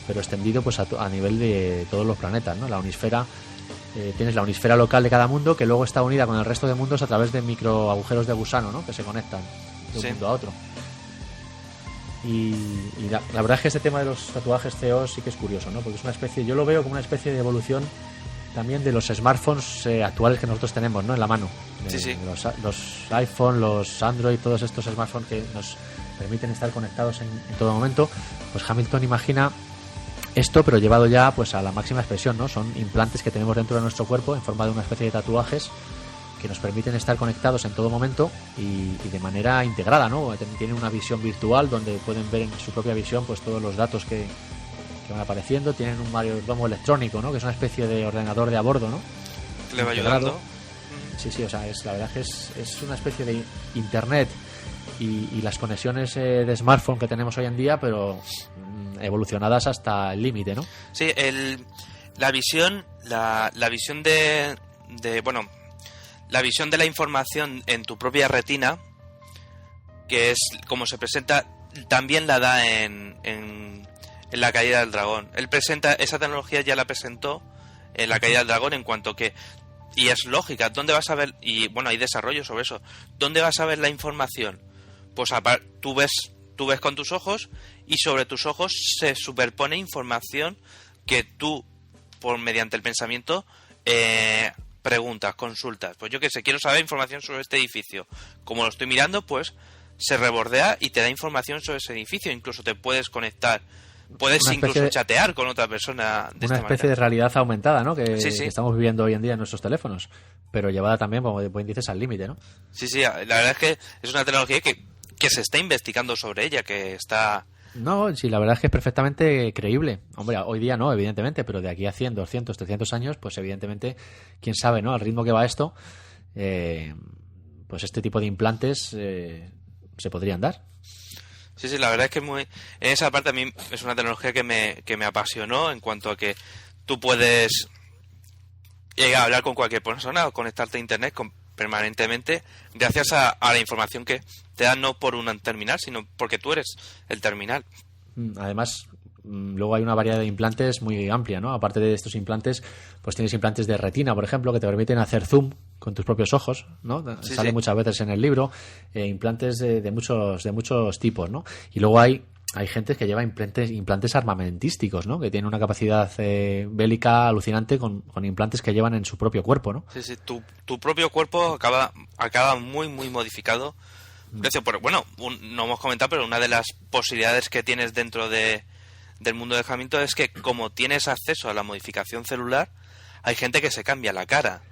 pero extendido pues a nivel de todos los planetas, ¿no? La unisfera, tienes la unisfera local de cada mundo, que luego está unida con el resto de mundos a través de micro agujeros de gusano, ¿no? Que se conectan de un mundo a otro. Y la verdad es que este tema de los tatuajes CO sí que es curioso, ¿no? Porque es una especie, yo lo veo como una especie de evolución también de los smartphones actuales que nosotros tenemos, ¿no? En la mano. Sí. Los iPhone, los Android, todos estos smartphones que nos permiten estar conectados en todo momento. Pues Hamilton imagina esto, pero llevado ya pues a la máxima expresión, ¿no? Son implantes que tenemos dentro de nuestro cuerpo en forma de una especie de tatuajes que nos permiten estar conectados en todo momento y de manera integrada, ¿no? Tienen una visión virtual donde pueden ver en su propia visión pues todos los datos que van apareciendo. Tienen un mayordomo electrónico, ¿no? Que es una especie de ordenador de a bordo, ¿no? Que le va ayudando. Sí, o sea, la verdad que es una especie de internet y las conexiones de smartphone que tenemos hoy en día, pero evolucionadas hasta el límite, ¿no? Sí, la visión de la visión de la información en tu propia retina, que es como se presenta, también la da en La caída del dragón. Él presenta esa tecnología, ya la presentó en La caída del dragón, en cuanto que y es lógica. ¿Dónde vas a ver? Y bueno, hay desarrollo sobre eso. ¿Dónde vas a ver la información? Pues tú ves con tus ojos, y sobre tus ojos se superpone información que tú, mediante el pensamiento, preguntas, consultas. Pues yo qué sé, quiero saber información sobre este edificio. Como lo estoy mirando, pues se rebordea y te da información sobre ese edificio. Incluso te puedes conectar, puedes incluso chatear con otra persona de una especie de realidad aumentada, ¿no? Que estamos viviendo hoy en día en nuestros teléfonos, pero llevada también, como bien dices, al límite, ¿no? Sí, la verdad es que es una tecnología que se está investigando sobre ella, que está... No, sí, la verdad es que es perfectamente creíble. Hombre, hoy día no, evidentemente, pero de aquí a 100, 200, 300 años, pues evidentemente, quién sabe, ¿no? Al ritmo que va esto, pues este tipo de implantes se podrían dar. Sí, la verdad es que en esa parte a mí es una tecnología que me apasionó, en cuanto a que tú puedes llegar a hablar con cualquier persona o conectarte a internet permanentemente gracias a la información que te dan, no por un terminal, sino porque tú eres el terminal. Además, luego hay una variedad de implantes muy amplia, ¿no? Aparte de estos implantes, pues tienes implantes de retina, por ejemplo, que te permiten hacer zoom con tus propios ojos, ¿no? Sale muchas veces en el libro. Implantes de muchos tipos, ¿no? Y luego hay gente que lleva implantes armamentísticos, ¿no? Que tienen una capacidad bélica alucinante con implantes que llevan en su propio cuerpo, ¿no? Sí, tu propio cuerpo acaba muy, muy modificado. Bueno, no hemos comentado, pero una de las posibilidades que tienes dentro del mundo de Hamilton es que, como tienes acceso a la modificación celular, hay gente que se cambia la cara.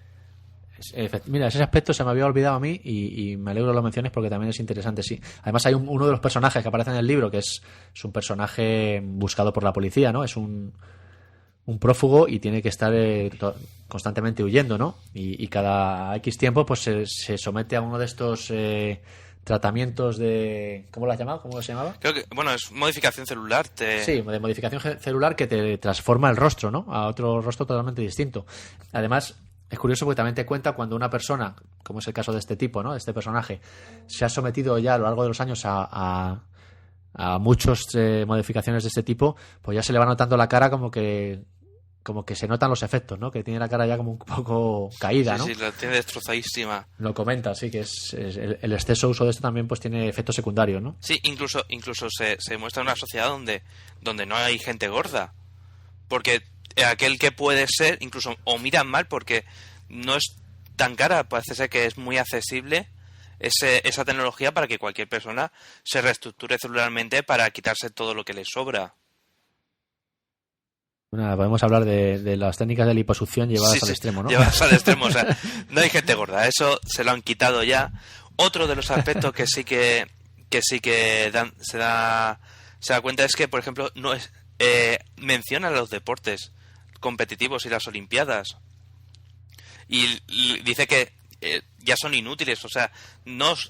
Mira, ese aspecto se me había olvidado a mí y me alegro que lo menciones porque también es interesante, sí. Además hay uno de los personajes que aparece en el libro que es un personaje buscado por la policía, ¿no? Es un prófugo y tiene que estar constantemente huyendo, ¿no? Y cada X tiempo pues se somete a uno de estos tratamientos de... ¿Cómo lo has llamado? ¿Cómo se llamaba? Creo que, bueno, es modificación celular. Sí, de modificación celular que te transforma el rostro, ¿no? A otro rostro totalmente distinto. Además, es curioso porque también te cuenta cuando una persona, como es el caso de este tipo, ¿no? De este personaje, se ha sometido ya a lo largo de los años a muchas modificaciones de este tipo, pues ya se le va notando la cara como que se notan los efectos, ¿no? Que tiene la cara ya como un poco caída, ¿no? Sí, la tiene destrozadísima. Lo comenta, sí, que es el exceso uso de esto también pues tiene efectos secundarios, ¿no? Sí, incluso se muestra una sociedad donde no hay gente gorda. Porque aquel que puede ser, incluso o miran mal porque no es tan cara, parece ser que es muy accesible esa tecnología para que cualquier persona se reestructure celularmente para quitarse todo lo que le sobra. Bueno, podemos hablar de las técnicas de liposucción llevadas al extremo, ¿no? Llevadas al extremo, o sea, no hay gente gorda, eso se lo han quitado ya. Otro de los aspectos que sí que se da cuenta es que, por ejemplo, menciona los deportes competitivos y las olimpiadas y dice que ya son inútiles, o sea,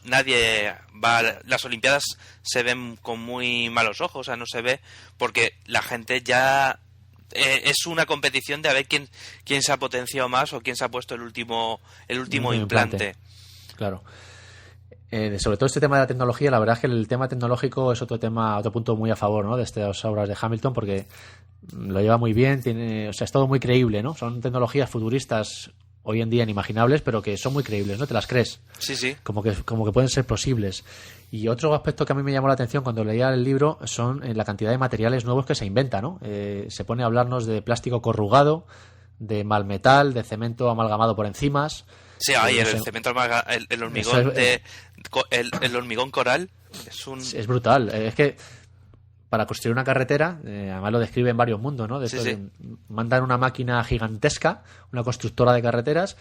nadie va las olimpiadas se ven con muy malos ojos, o sea, no se ve porque la gente ya es una competición de a ver quién se ha potenciado más o quién se ha puesto el último implante. Claro. Sobre todo este tema de la tecnología, la verdad es que el tema tecnológico es otro punto muy a favor, ¿no? De estas obras de Hamilton, porque lo lleva muy bien, es todo muy creíble, ¿no? Son tecnologías futuristas hoy en día inimaginables, pero que son muy creíbles, ¿no? Te las crees. Sí. Como que pueden ser posibles. Y otro aspecto que a mí me llamó la atención cuando leía el libro son la cantidad de materiales nuevos que se inventa, ¿no? Se pone a hablarnos de plástico corrugado, de malmetal, de cemento amalgamado por enzimas. Sí, el cemento el hormigón el hormigón coral es brutal. Es que para construir una carretera, además lo describe en varios mundos, ¿no? Mandan una máquina gigantesca, una constructora de carreteras,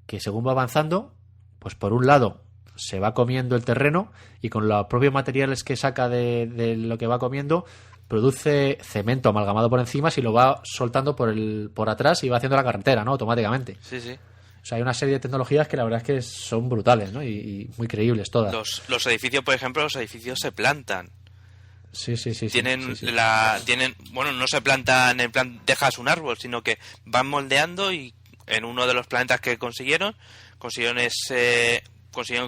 que según va avanzando, pues por un lado se va comiendo el terreno y con los propios materiales que saca de lo que va comiendo produce cemento amalgamado por encima y lo va soltando por atrás y va haciendo la carretera, ¿no? Automáticamente. Sí. O sea, hay una serie de tecnologías que la verdad es que son brutales, ¿no? Y muy creíbles todas. Los edificios, por ejemplo, los edificios se plantan. Sí. Tienen, bueno, no se plantan en plan dejas un árbol, sino que van moldeando y en uno de los planetas que consiguieron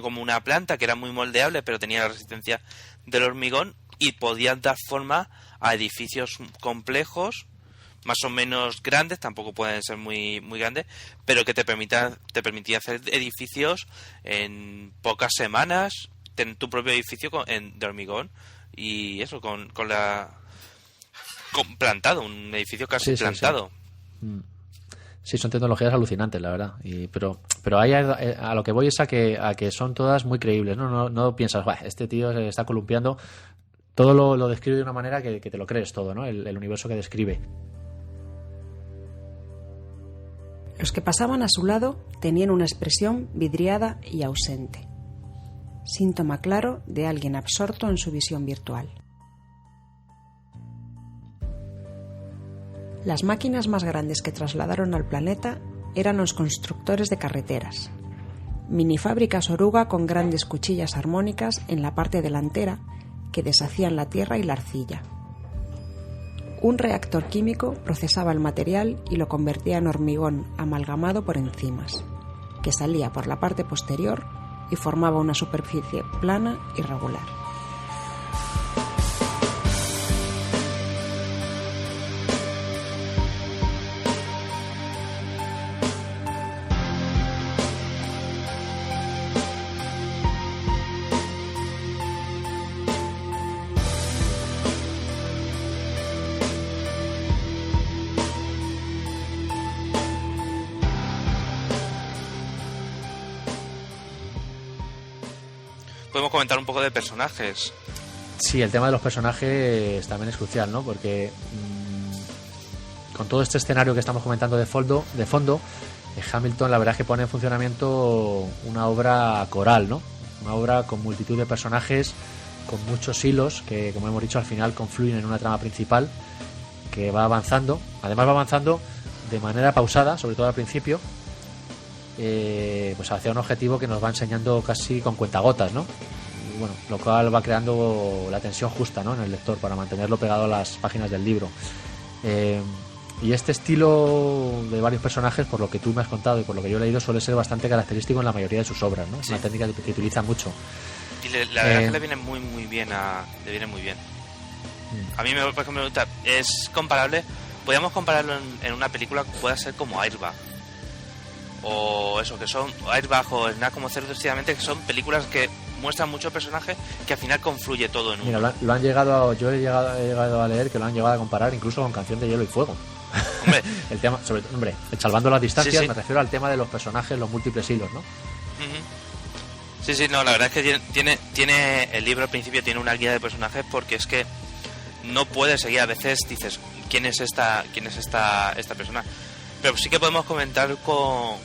como una planta que era muy moldeable, pero tenía la resistencia del hormigón y podían dar forma a edificios complejos más o menos grandes, tampoco pueden ser muy muy grandes, pero que te permitía hacer edificios en pocas semanas, tener tu propio edificio de hormigón y eso con plantado, un edificio casi plantado. Sí. Sí, son tecnologías alucinantes, la verdad. Pero ahí a lo que voy es a que son todas muy creíbles, ¿no? No piensas, este tío se está columpiando. Todo lo describe de una manera que te lo crees todo, ¿no? El universo que describe. Los que pasaban a su lado tenían una expresión vidriada y ausente. Síntoma claro de alguien absorto en su visión virtual. Las máquinas más grandes que trasladaron al planeta eran los constructores de carreteras. Minifábricas oruga con grandes cuchillas armónicas en la parte delantera que deshacían la tierra y la arcilla. Un reactor químico procesaba el material y lo convertía en hormigón amalgamado por enzimas, que salía por la parte posterior y formaba una superficie plana y regular. Podemos comentar un poco de personajes. Sí, el tema de los personajes también es crucial, ¿no? Porque con todo este escenario que estamos comentando de fondo, Hamilton la verdad es que pone en funcionamiento una obra coral, ¿no? Una obra con multitud de personajes, con muchos hilos que, como hemos dicho, al final confluyen en una trama principal que va avanzando. Además va avanzando de manera pausada, sobre todo al principio, pues hacia un objetivo que nos va enseñando casi con cuentagotas, ¿no? Y bueno, lo cual va creando la tensión justa, ¿no?, en el lector para mantenerlo pegado a las páginas del libro. Y este estilo de varios personajes, por lo que tú me has contado y por lo que yo he leído, suele ser bastante característico en la mayoría de sus obras, ¿no? Es una técnica que utiliza mucho. Y la verdad es que le viene muy bien le viene muy bien. A mí, por ejemplo, me gusta, es comparable, podríamos compararlo en una película que pueda ser como Airbag. O eso, que son Airbag o Nada como Cerdo, decididamente, que son películas que muestran muchos personajes que al final confluye todo en uno. Mira, lo han llegado, yo he llegado a leer que lo han llegado a comparar incluso con Canción de Hielo y Fuego. Hombre. El tema, salvando las distancias, sí. Me refiero al tema de los personajes, los múltiples hilos, ¿no? Sí, no, la verdad es que tiene el libro al principio tiene una guía de personajes, porque es que no puedes seguir, a veces dices, ¿quién es esta persona? Pero sí que podemos comentar con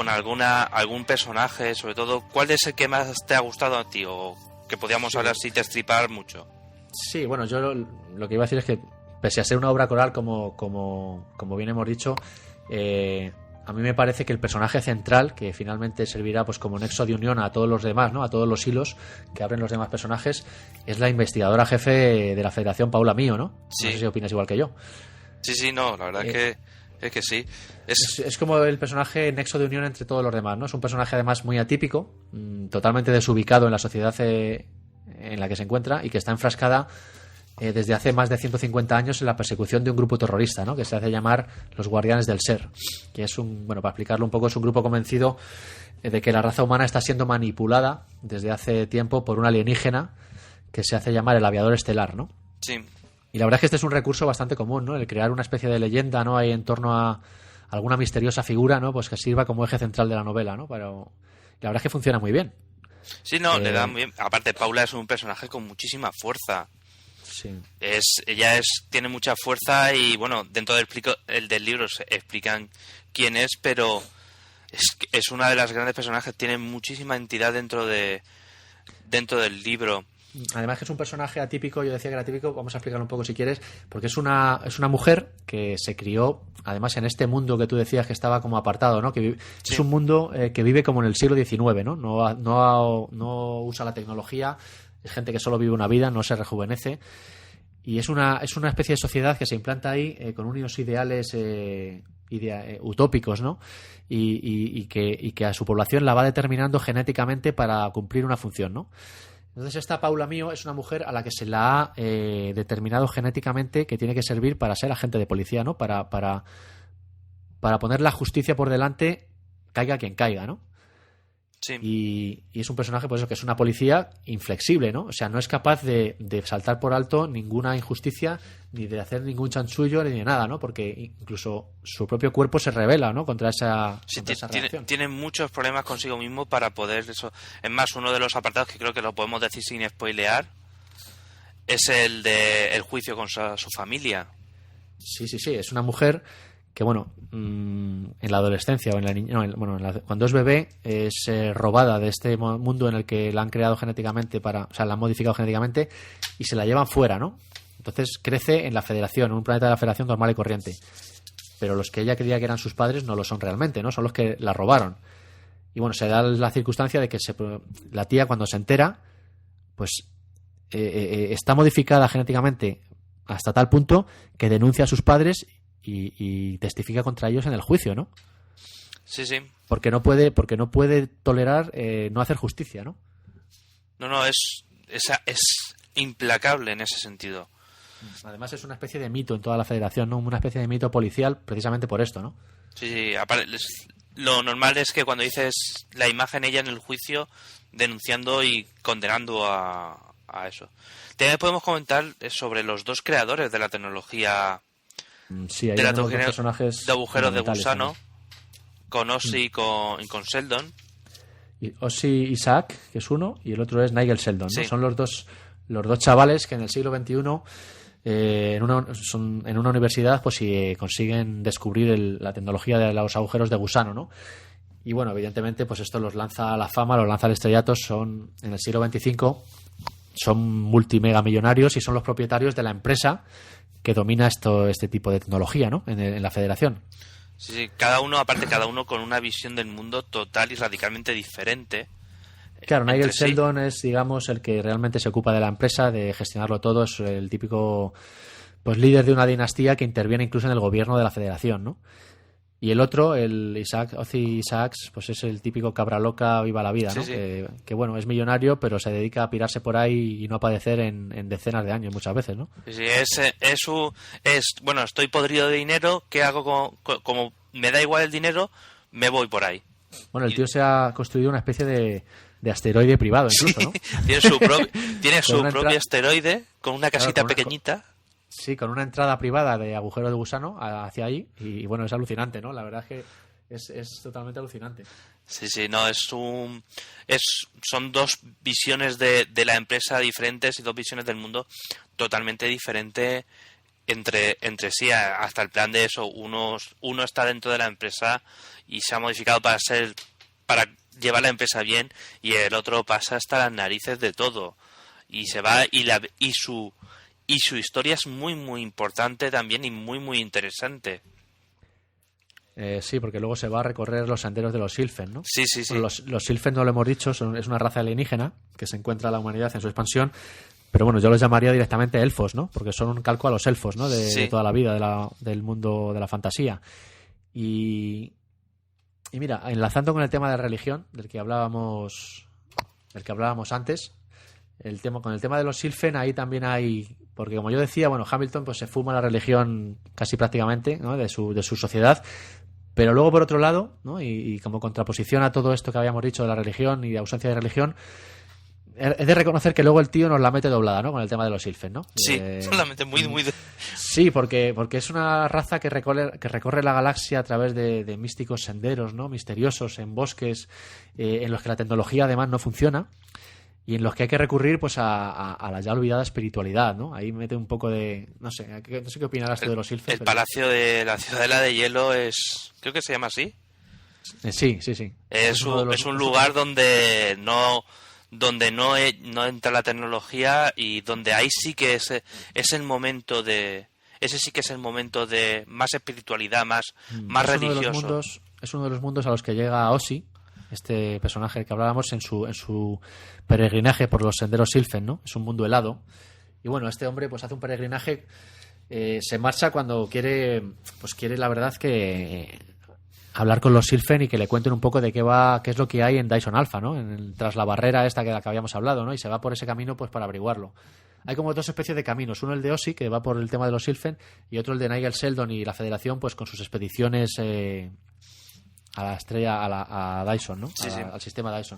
algún personaje, sobre todo, ¿cuál es el que más te ha gustado a ti? O que podíamos hablar sin destripar mucho. Sí, bueno, yo lo que iba a decir es que, pese a ser una obra coral, como bien hemos dicho, a mí me parece que el personaje central, que finalmente servirá pues como nexo de unión a todos los demás, ¿no?, a todos los hilos que abren los demás personajes, es la investigadora jefe de la Federación, Paula Mio, ¿no? Sí. No sé si opinas igual que yo. Sí, no, la verdad es que sí. Es como el personaje nexo de unión entre todos los demás, ¿no? Es un personaje además muy atípico, totalmente desubicado en la sociedad en la que se encuentra, y que está enfrascada desde hace más de 150 años en la persecución de un grupo terrorista, ¿no?, que se hace llamar los Guardianes del Ser, que es para explicarlo un poco, es un grupo convencido de que la raza humana está siendo manipulada desde hace tiempo por un alienígena que se hace llamar el Aviador Estelar, ¿no? Sí. Y la verdad es que este es un recurso bastante común, ¿no?, el crear una especie de leyenda, ¿no?, ahí en torno a alguna misteriosa figura, ¿no?, pues que sirva como eje central de la novela, ¿no? Pero la verdad es que funciona muy bien. Sí, no, le da muy bien. Aparte, Paula es un personaje con muchísima fuerza. Sí. Ella tiene mucha fuerza y, bueno, dentro del libro se explican quién es, pero es una de las grandes personajes, tiene muchísima entidad dentro del libro. Además que es un personaje atípico, yo decía que era atípico, vamos a explicarlo un poco si quieres, porque es una mujer que se crió, además, en este mundo que tú decías que estaba como apartado, ¿no? Que Sí. Es un mundo que vive como en el siglo XIX, ¿no? No usa la tecnología, es gente que solo vive una vida, no se rejuvenece, y es una especie de sociedad que se implanta ahí con unos ideales utópicos, ¿no? Y que a su población la va determinando genéticamente para cumplir una función, ¿no? Entonces esta Paula Mio es una mujer a la que se la ha determinado genéticamente que tiene que servir para ser agente de policía, ¿no? Para poner la justicia por delante, caiga quien caiga, ¿no? Sí. Y es un personaje, pues eso, que es una policía inflexible, ¿no? O sea, no es capaz de saltar por alto ninguna injusticia, ni de hacer ningún chanchullo, ni de nada, ¿no? Porque incluso su propio cuerpo se rebela, ¿no? Contra esa reacción. Tiene muchos problemas consigo mismo para poder eso. Es más, uno de los apartados que creo que lo podemos decir sin spoilear es el de el juicio con su familia. Sí, es una mujer que, bueno, en la adolescencia o en la niña, cuando es bebé es robada de este mundo en el que la han creado genéticamente la han modificado genéticamente y se la llevan fuera, ¿no? Entonces crece en la Federación, en un planeta de la Federación normal y corriente. Pero los que ella creía que eran sus padres no lo son realmente, ¿no? Son los que la robaron. Y bueno, se da la circunstancia de que la tía, cuando se entera, pues está modificada genéticamente hasta tal punto que denuncia a sus padres y testifica contra ellos en el juicio, ¿no? Sí, sí. Porque no puede tolerar no hacer justicia, ¿no? No, es implacable en ese sentido. Además es una especie de mito en toda la Federación, ¿no? Una especie de mito policial precisamente por esto, ¿no? Sí. Lo normal es que cuando dices la imagen ella en el juicio denunciando y condenando a eso. También podemos comentar sobre los dos creadores de la tecnología. Sí, hay de la dos personajes de agujeros de gusano también. con Ozzy y con Sheldon. Y Ozzy Isaac, que es uno, y el otro es Nigel Sheldon, ¿no? Sí. Son los dos chavales que en el siglo XXI en una universidad pues consiguen descubrir la tecnología de los agujeros de gusano, ¿no? Y bueno, evidentemente pues esto los lanza a la fama, los lanza al estrellato. Son en el siglo XXV son multimegamillonarios y son los propietarios de la empresa que domina este tipo de tecnología, ¿no? En la Federación. Sí, cada uno con una visión del mundo total y radicalmente diferente. Claro, Nigel Sheldon es, digamos, el que realmente se ocupa de la empresa, de gestionarlo todo. Es el típico pues líder de una dinastía que interviene incluso en el gobierno de la Federación, ¿no? Y el otro, el Ozzy Isaacs, pues es el típico cabra loca, viva la vida, ¿no? Sí. Que bueno, es millonario, pero se dedica a pirarse por ahí y no a padecer en decenas de años muchas veces, ¿no? Sí, bueno, estoy podrido de dinero, ¿qué hago? Como me da igual el dinero, me voy por ahí. Bueno, el tío se ha construido una especie de asteroide privado incluso, ¿no? Tiene su propio asteroide con una casita pequeñita. Sí, con una entrada privada de agujero de gusano hacia ahí y bueno, es alucinante, ¿no? La verdad es que es totalmente alucinante. Sí, no, son dos visiones de la empresa diferentes y dos visiones del mundo totalmente diferentes entre sí, hasta el plan de eso. Uno está dentro de la empresa y se ha modificado para llevar la empresa bien, y el otro pasa hasta las narices de todo y se va y su historia es muy muy importante también y muy muy interesante. Sí, porque luego se va a recorrer los senderos de los Sylphen, ¿no? Sí. Bueno, los Sylphen, no lo hemos dicho, es una raza alienígena que se encuentra en la humanidad en su expansión, pero bueno, yo los llamaría directamente elfos, ¿no? Porque son un calco a los elfos, ¿no? De toda la vida, del mundo de la fantasía. Y mira, enlazando con el tema de la religión, del que hablábamos antes, con el tema de los Sylphen, ahí también hay, porque como yo decía, bueno, Hamilton pues se fuma la religión casi prácticamente, ¿no? de su sociedad, pero luego por otro lado, ¿no? y como contraposición a todo esto que habíamos dicho de la religión y de ausencia de religión, es de reconocer que luego el tío nos la mete doblada, ¿no? Con el tema de los Sylphen, ¿no? Sí, solamente muy Sí, porque es una raza que recorre la galaxia a través de místicos senderos, ¿no? Misteriosos, en bosques, en los que la tecnología además no funciona y en los que hay que recurrir pues a la ya olvidada espiritualidad, ¿no? Ahí mete un poco de... No sé qué opinarás tú de los Sylphen. El palacio de la Ciudadela de Hielo creo que se llama así. Sí. Es un lugar donde no entra la tecnología y donde ahí sí que es el momento de... Ese sí que es el momento de más espiritualidad, más religioso. Es uno de los mundos a los que llega Ozzy, este personaje que hablábamos, en su peregrinaje por los senderos Sylphen, ¿no? Es un mundo helado. Y bueno, este hombre pues hace un peregrinaje, se marcha cuando quiere la verdad que hablar con los Sylphen y que le cuenten un poco de qué es lo que hay en Dyson Alpha, ¿no? Tras la barrera esta que habíamos hablado, ¿no? Y se va por ese camino pues para averiguarlo. Hay como dos especies de caminos, uno el de Ossie, que va por el tema de los Sylphen, y otro el de Nigel Sheldon y la Federación, pues con sus expediciones a la estrella, a Dyson, ¿no? Sí. Al sistema Dyson.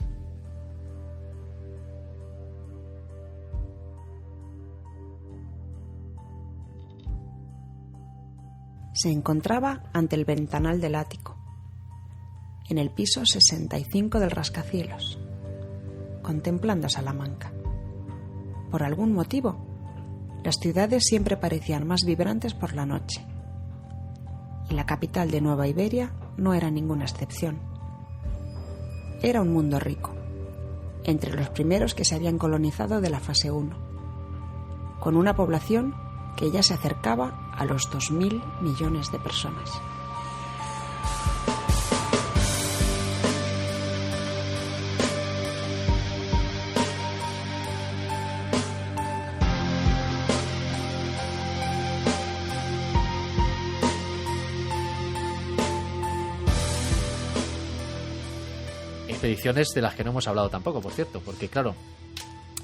Se encontraba ante el ventanal del ático, en el piso 65 del rascacielos, contemplando Salamanca. Por algún motivo, las ciudades siempre parecían más vibrantes por la noche, y la capital de Nueva Iberia no era ninguna excepción. Era un mundo rico, entre los primeros que se habían colonizado de la fase 1, con una población que ya se acercaba a los 2.000 millones de personas. Expediciones de las que no hemos hablado tampoco, por cierto, porque claro,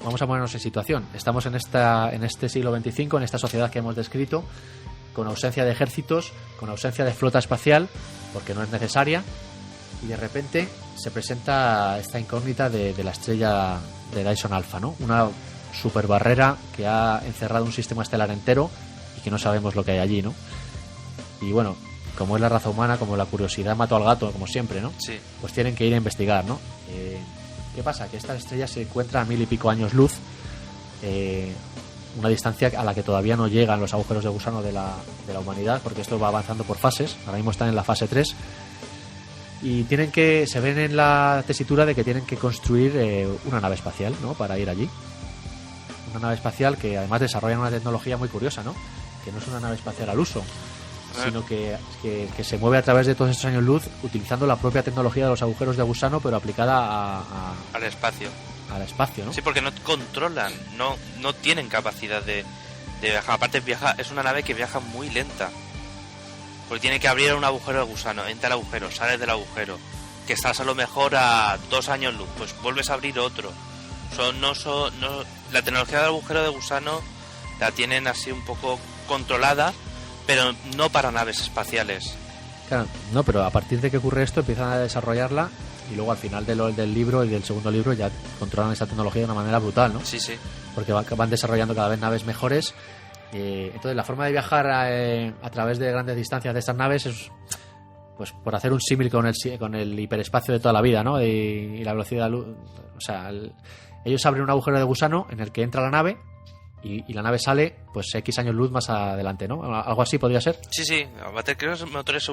vamos a ponernos en situación. Estamos en este siglo XXV, en esta sociedad que hemos descrito, con ausencia de ejércitos, con ausencia de flota espacial, porque no es necesaria, y de repente se presenta esta incógnita de la estrella de Dyson Alpha, ¿no? Una super barrera que ha encerrado un sistema estelar entero y que no sabemos lo que hay allí, ¿no? Y bueno, como es la raza humana, como la curiosidad mató al gato, como siempre, ¿no? Sí. Pues tienen que ir a investigar, ¿no? ¿Qué pasa? Que esta estrella se encuentra a 1000 y pico años luz, una distancia a la que todavía no llegan los agujeros de gusano de la humanidad, porque esto va avanzando por fases. Ahora mismo están en la fase 3 y se ven en la tesitura de que tienen que construir una nave espacial, ¿no? Para ir allí. Una nave espacial que además desarrollan una tecnología muy curiosa, ¿no? Que no es una nave espacial al uso, sino que se mueve a través de todos estos años luz utilizando la propia tecnología de los agujeros de gusano, pero aplicada al espacio. Al espacio, ¿no? Sí, porque no controlan, no tienen capacidad de viajar. Aparte es una nave que viaja muy lenta, porque tiene que abrir un agujero de gusano, entra al agujero, sales del agujero, que estás a lo mejor a 2 años luz, pues vuelves a abrir otro. La tecnología del agujero de gusano la tienen así un poco controlada, pero no para naves espaciales. Claro, no, pero a partir de que ocurre esto empiezan a desarrollarla y luego al final del libro y del segundo libro ya controlan esa tecnología de una manera brutal, ¿no? Sí. Porque van desarrollando cada vez naves mejores. Entonces la forma de viajar a través de grandes distancias de estas naves es, pues por hacer un símil con el hiperespacio de toda la vida, ¿no? Y la velocidad de la luz. O sea, ellos abren un agujero de gusano en el que entra la nave y la nave sale pues X años luz más adelante, ¿no? Algo así podría ser. Sí. Creo que el motor es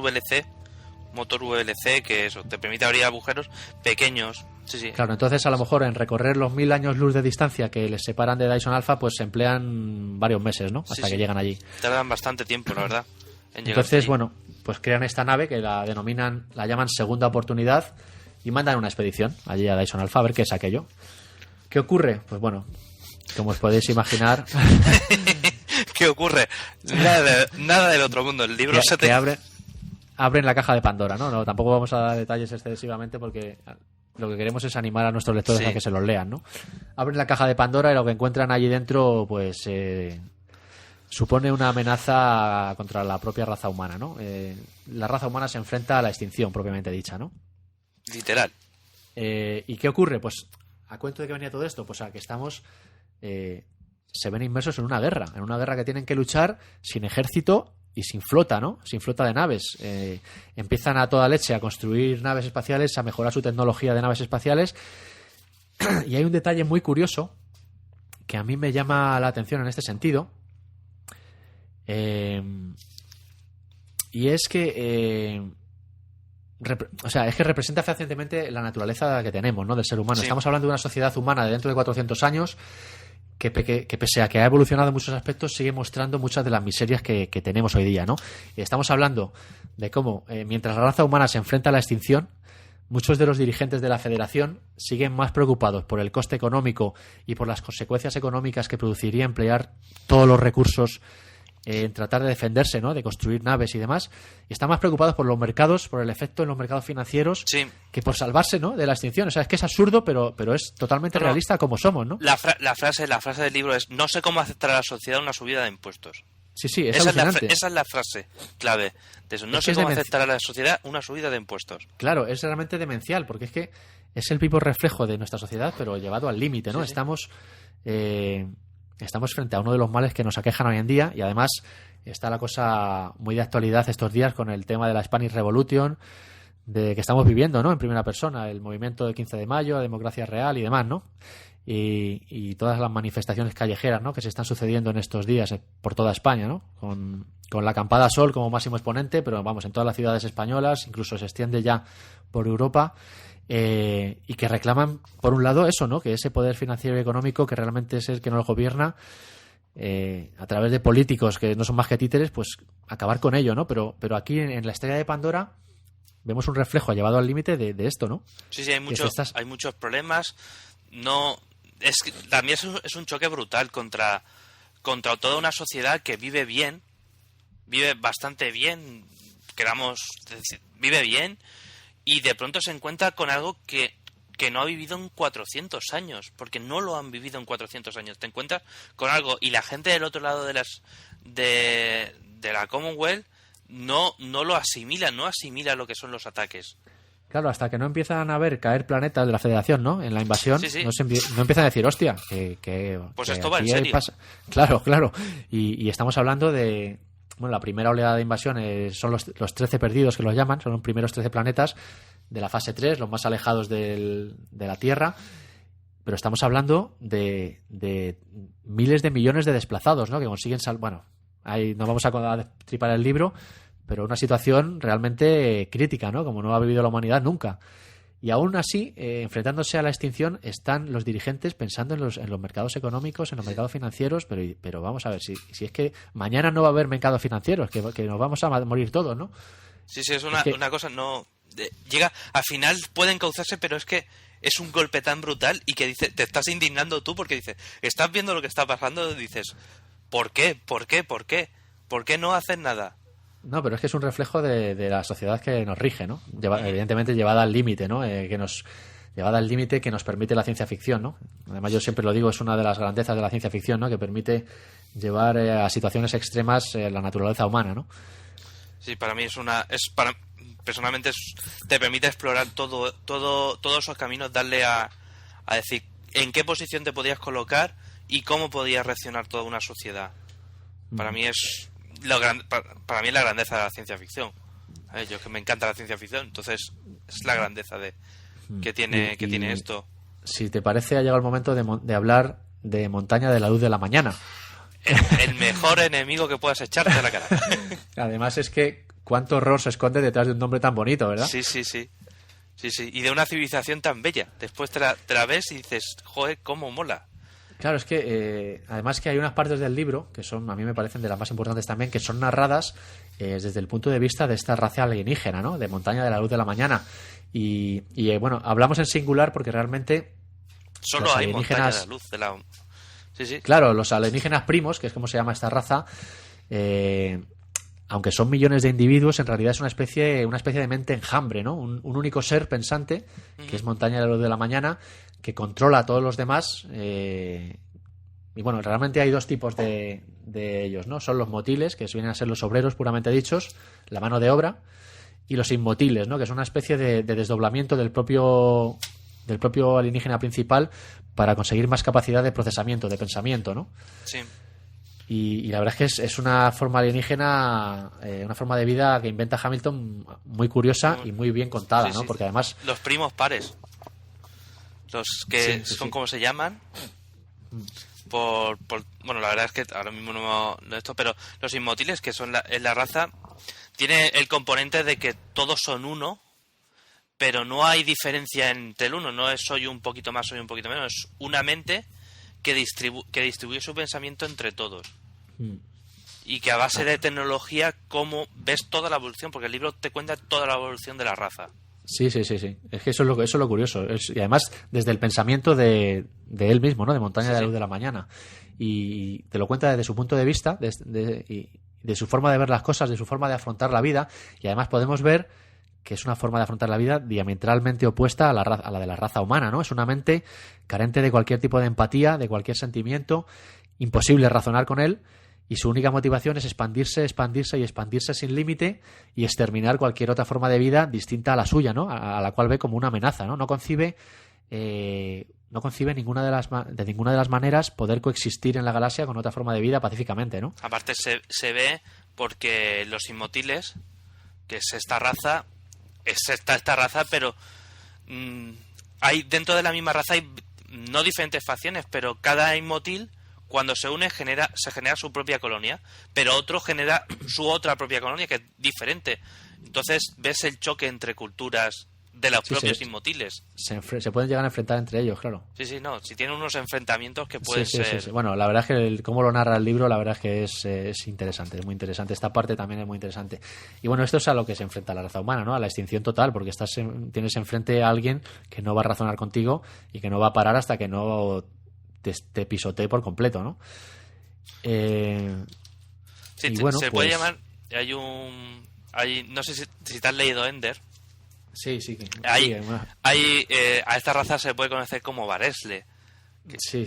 motor VLC, que eso te permite abrir agujeros pequeños. Sí. Claro, entonces a lo mejor en recorrer los 1000 años luz de distancia que les separan de Dyson Alpha, pues se emplean varios meses, ¿no? Hasta que llegan allí. Tardan bastante tiempo, la verdad. Entonces, bueno, pues crean esta nave que la llaman Segunda Oportunidad y mandan una expedición allí a Dyson Alpha a ver qué es aquello. ¿Qué ocurre? Pues bueno, como os podéis imaginar... ¿Qué ocurre? Nada del otro mundo. El libro abren la caja de Pandora, ¿no? Tampoco vamos a dar detalles excesivamente porque lo que queremos es animar a nuestros lectores a que se los lean, ¿no? Abren la caja de Pandora y lo que encuentran allí dentro, pues... supone una amenaza contra la propia raza humana, ¿no? La raza humana se enfrenta a la extinción propiamente dicha, ¿no? Literal. ¿Y qué ocurre? Pues, ¿a cuento de qué venía todo esto? Pues a que estamos... se ven inmersos en una guerra que tienen que luchar sin ejército y sin flota, ¿no? Sin flota de naves. Empiezan a toda leche a construir naves espaciales, a mejorar su tecnología de naves espaciales. Y hay un detalle muy curioso que a mí me llama la atención en este sentido. Y es que es que representa fehacientemente la naturaleza que tenemos, ¿no? Del ser humano. Estamos hablando de una sociedad humana de dentro de 400 años que pese a que ha evolucionado en muchos aspectos, sigue mostrando muchas de las miserias que tenemos hoy día, ¿no? Y estamos hablando de cómo, mientras la raza humana se enfrenta a la extinción, muchos de los dirigentes de la Federación siguen más preocupados por el coste económico y por las consecuencias económicas que produciría emplear todos los recursos en tratar de defenderse, ¿no? De construir naves y demás. Y están más preocupados por los mercados, por el efecto en los mercados financieros, Sí. que por salvarse, ¿no? De la extinción. O sea, es que es absurdo, pero es totalmente realista como somos, ¿no? La frase del libro es: no sé cómo aceptar a la sociedad una subida de impuestos. Sí, sí, es esa alucinante. es la frase clave de eso. No Es sé que es cómo demenci- aceptar a la sociedad una subida de impuestos. Claro, es realmente demencial, porque es que es el vivo reflejo de nuestra sociedad, pero llevado al límite, ¿no? Sí, sí. Estamos frente a uno de los males que nos aquejan hoy en día, y además está la cosa muy de actualidad estos días con el tema de la Spanish Revolution, de que estamos viviendo, ¿no? En primera persona, el movimiento del 15 de mayo, la democracia real y demás, ¿no? Y todas las manifestaciones callejeras, ¿no? Que se están sucediendo en estos días por toda España, ¿no? Con la acampada Sol como máximo exponente, pero vamos, en todas las ciudades españolas, incluso se extiende ya por Europa, y que reclaman, por un lado, eso, ¿no? Que ese poder financiero y económico que realmente es el que nos gobierna, a través de políticos que no son más que títeres, pues acabar con ello, ¿no? Pero aquí en la estrella de Pandora vemos un reflejo llevado al límite de esto, ¿no? Sí, hay muchos problemas. No, es que también es un choque brutal contra toda una sociedad que vive bien, vive bastante bien, queramos decir, vive bien, y de pronto se encuentra con algo que no ha vivido en 400 años, porque no lo han vivido en 400 años. Te encuentras con algo y la gente del otro lado de la Commonwealth no lo asimila, no asimila lo que son los ataques. Claro, hasta que no empiezan a ver caer planetas de la Federación, ¿no? En la invasión, Sí, sí. No empiezan a decir, hostia, Pues que esto va en aquí serio. Claro. Y estamos hablando de... Bueno, la primera oleada de invasión son los 13 perdidos, que los llaman, son los primeros 13 planetas de la fase 3, los más alejados de la Tierra, pero estamos hablando de miles de millones de desplazados, ¿no? Que consiguen bueno, ahí no vamos a destripar el libro, pero una situación realmente crítica, ¿no? Como no ha vivido la humanidad nunca. Y aún así, enfrentándose a la extinción, están los dirigentes pensando en los mercados económicos, en los mercados financieros, pero vamos a ver, si es que mañana no va a haber mercados financieros, que nos vamos a morir todos, ¿no? Sí, es una cosa, no... llega, al final pueden causarse, pero es que es un golpe tan brutal y que te estás indignando tú porque dices, estás viendo lo que está pasando, dices, ¿por qué? ¿Por qué no hacen nada? No, pero es que es un reflejo de la sociedad que nos rige, ¿no? Evidentemente llevada al límite, ¿no? Llevada al límite que nos permite la ciencia ficción, ¿no? Además, yo siempre lo digo, es una de las grandezas de la ciencia ficción, ¿no? Que permite llevar a situaciones extremas la naturaleza humana, ¿no? Sí, para mí personalmente te permite explorar todos esos caminos, darle a decir en qué posición te podías colocar y cómo podía reaccionar toda una sociedad. Para mí es para mí es la grandeza de la ciencia ficción. Yo que me encanta la ciencia ficción, entonces es la grandeza que tiene esto. Si te parece, ha llegado el momento de hablar de Montaña de la Luz de la Mañana. El mejor enemigo que puedas echarte a la cara. Además es que cuánto horror se esconde detrás de un nombre tan bonito, ¿verdad? Sí. Y de una civilización tan bella. Después te la ves y dices, joder, cómo mola. Claro, es que además que hay unas partes del libro que son, a mí me parecen de las más importantes también, que son narradas desde el punto de vista de esta raza alienígena, ¿no? De Montaña de la Luz de la Mañana. Y bueno, hablamos en singular porque realmente solo hay Montaña de la Luz de la... Sí. Claro, los alienígenas primos, que es como se llama esta raza, aunque son millones de individuos, en realidad es una especie de mente enjambre, ¿no? Un único ser pensante, que es Montaña de la Luz de la Mañana, que controla a todos los demás. Y bueno, realmente hay dos tipos de ellos, ¿no? Son los motiles, que vienen a ser los obreros puramente dichos, la mano de obra, y los inmotiles, ¿no? Que es una especie de desdoblamiento del propio alienígena principal para conseguir más capacidad de procesamiento, de pensamiento, ¿no? Sí. Y la verdad es que es una forma alienígena, una forma de vida que inventa Hamilton muy curiosa y muy bien contada, ¿no? Porque además... Los primos pares. Los que son como se llaman. Bueno, la verdad es que ahora mismo no esto, pero los inmotiles, que son la raza, tiene el componente de que todos son uno, pero no hay diferencia entre el uno. No es soy un poquito más, soy un poquito menos. Es una mente que distribuye su pensamiento entre todos. Y que a base de tecnología, cómo ves toda la evolución, porque el libro te cuenta toda la evolución de la raza. Sí. Es que eso es lo curioso. Y además, desde el pensamiento de él mismo, ¿no? De Montaña de la Luz de la Mañana. Y te lo cuenta desde su punto de vista, y de su forma de ver las cosas, de su forma de afrontar la vida. Y además podemos ver que es una forma de afrontar la vida diametralmente opuesta a la de la raza humana, ¿no? Es una mente carente de cualquier tipo de empatía, de cualquier sentimiento, imposible razonar con él. Y su única motivación es expandirse sin límite y exterminar cualquier otra forma de vida distinta a la suya, ¿no? A la cual ve como una amenaza, ¿no? No concibe de ninguna de las maneras poder coexistir en la galaxia con otra forma de vida pacíficamente, ¿no? Aparte se ve porque los inmotiles, que es esta raza, pero hay dentro de la misma raza hay no diferentes facciones, pero cada inmotil cuando se une se genera su propia colonia, pero otro genera su otra propia colonia que es diferente. Entonces ves el choque entre culturas de los propios inmotiles. Se pueden llegar a enfrentar entre ellos, claro. Sí, no, si tienen unos enfrentamientos que pueden ser... Sí. Bueno, la verdad es que cómo lo narra el libro, la verdad es que es interesante, es muy interesante. Esta parte también es muy interesante. Y bueno, esto es a lo que se enfrenta la raza humana, ¿no? A la extinción total, porque tienes enfrente a alguien que no va a razonar contigo y que no va a parar hasta que no te pisotee por completo, ¿no? Sí, y bueno, se puede llamar... no sé si te has leído Ender. Sí. A esta raza se puede conocer como Baresle. Sí.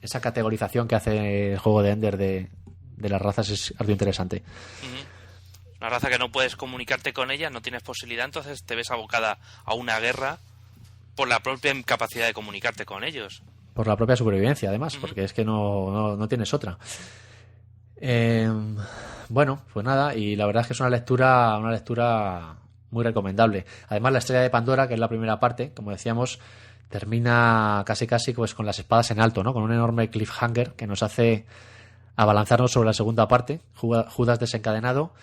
Esa categorización que hace el juego de Ender de las razas es algo interesante. Una raza que no puedes comunicarte con ella, no tienes posibilidad, entonces te ves abocada a una guerra por la propia incapacidad de comunicarte con ellos. Por la propia supervivencia, además, porque es que no tienes otra. Bueno, pues nada, y la verdad es que es una lectura muy recomendable. Además, la Estrella de Pandora, que es la primera parte, como decíamos, termina casi pues con las espadas en alto, ¿no? Con un enorme cliffhanger que nos hace abalanzarnos sobre la segunda parte, Judas desencadenado,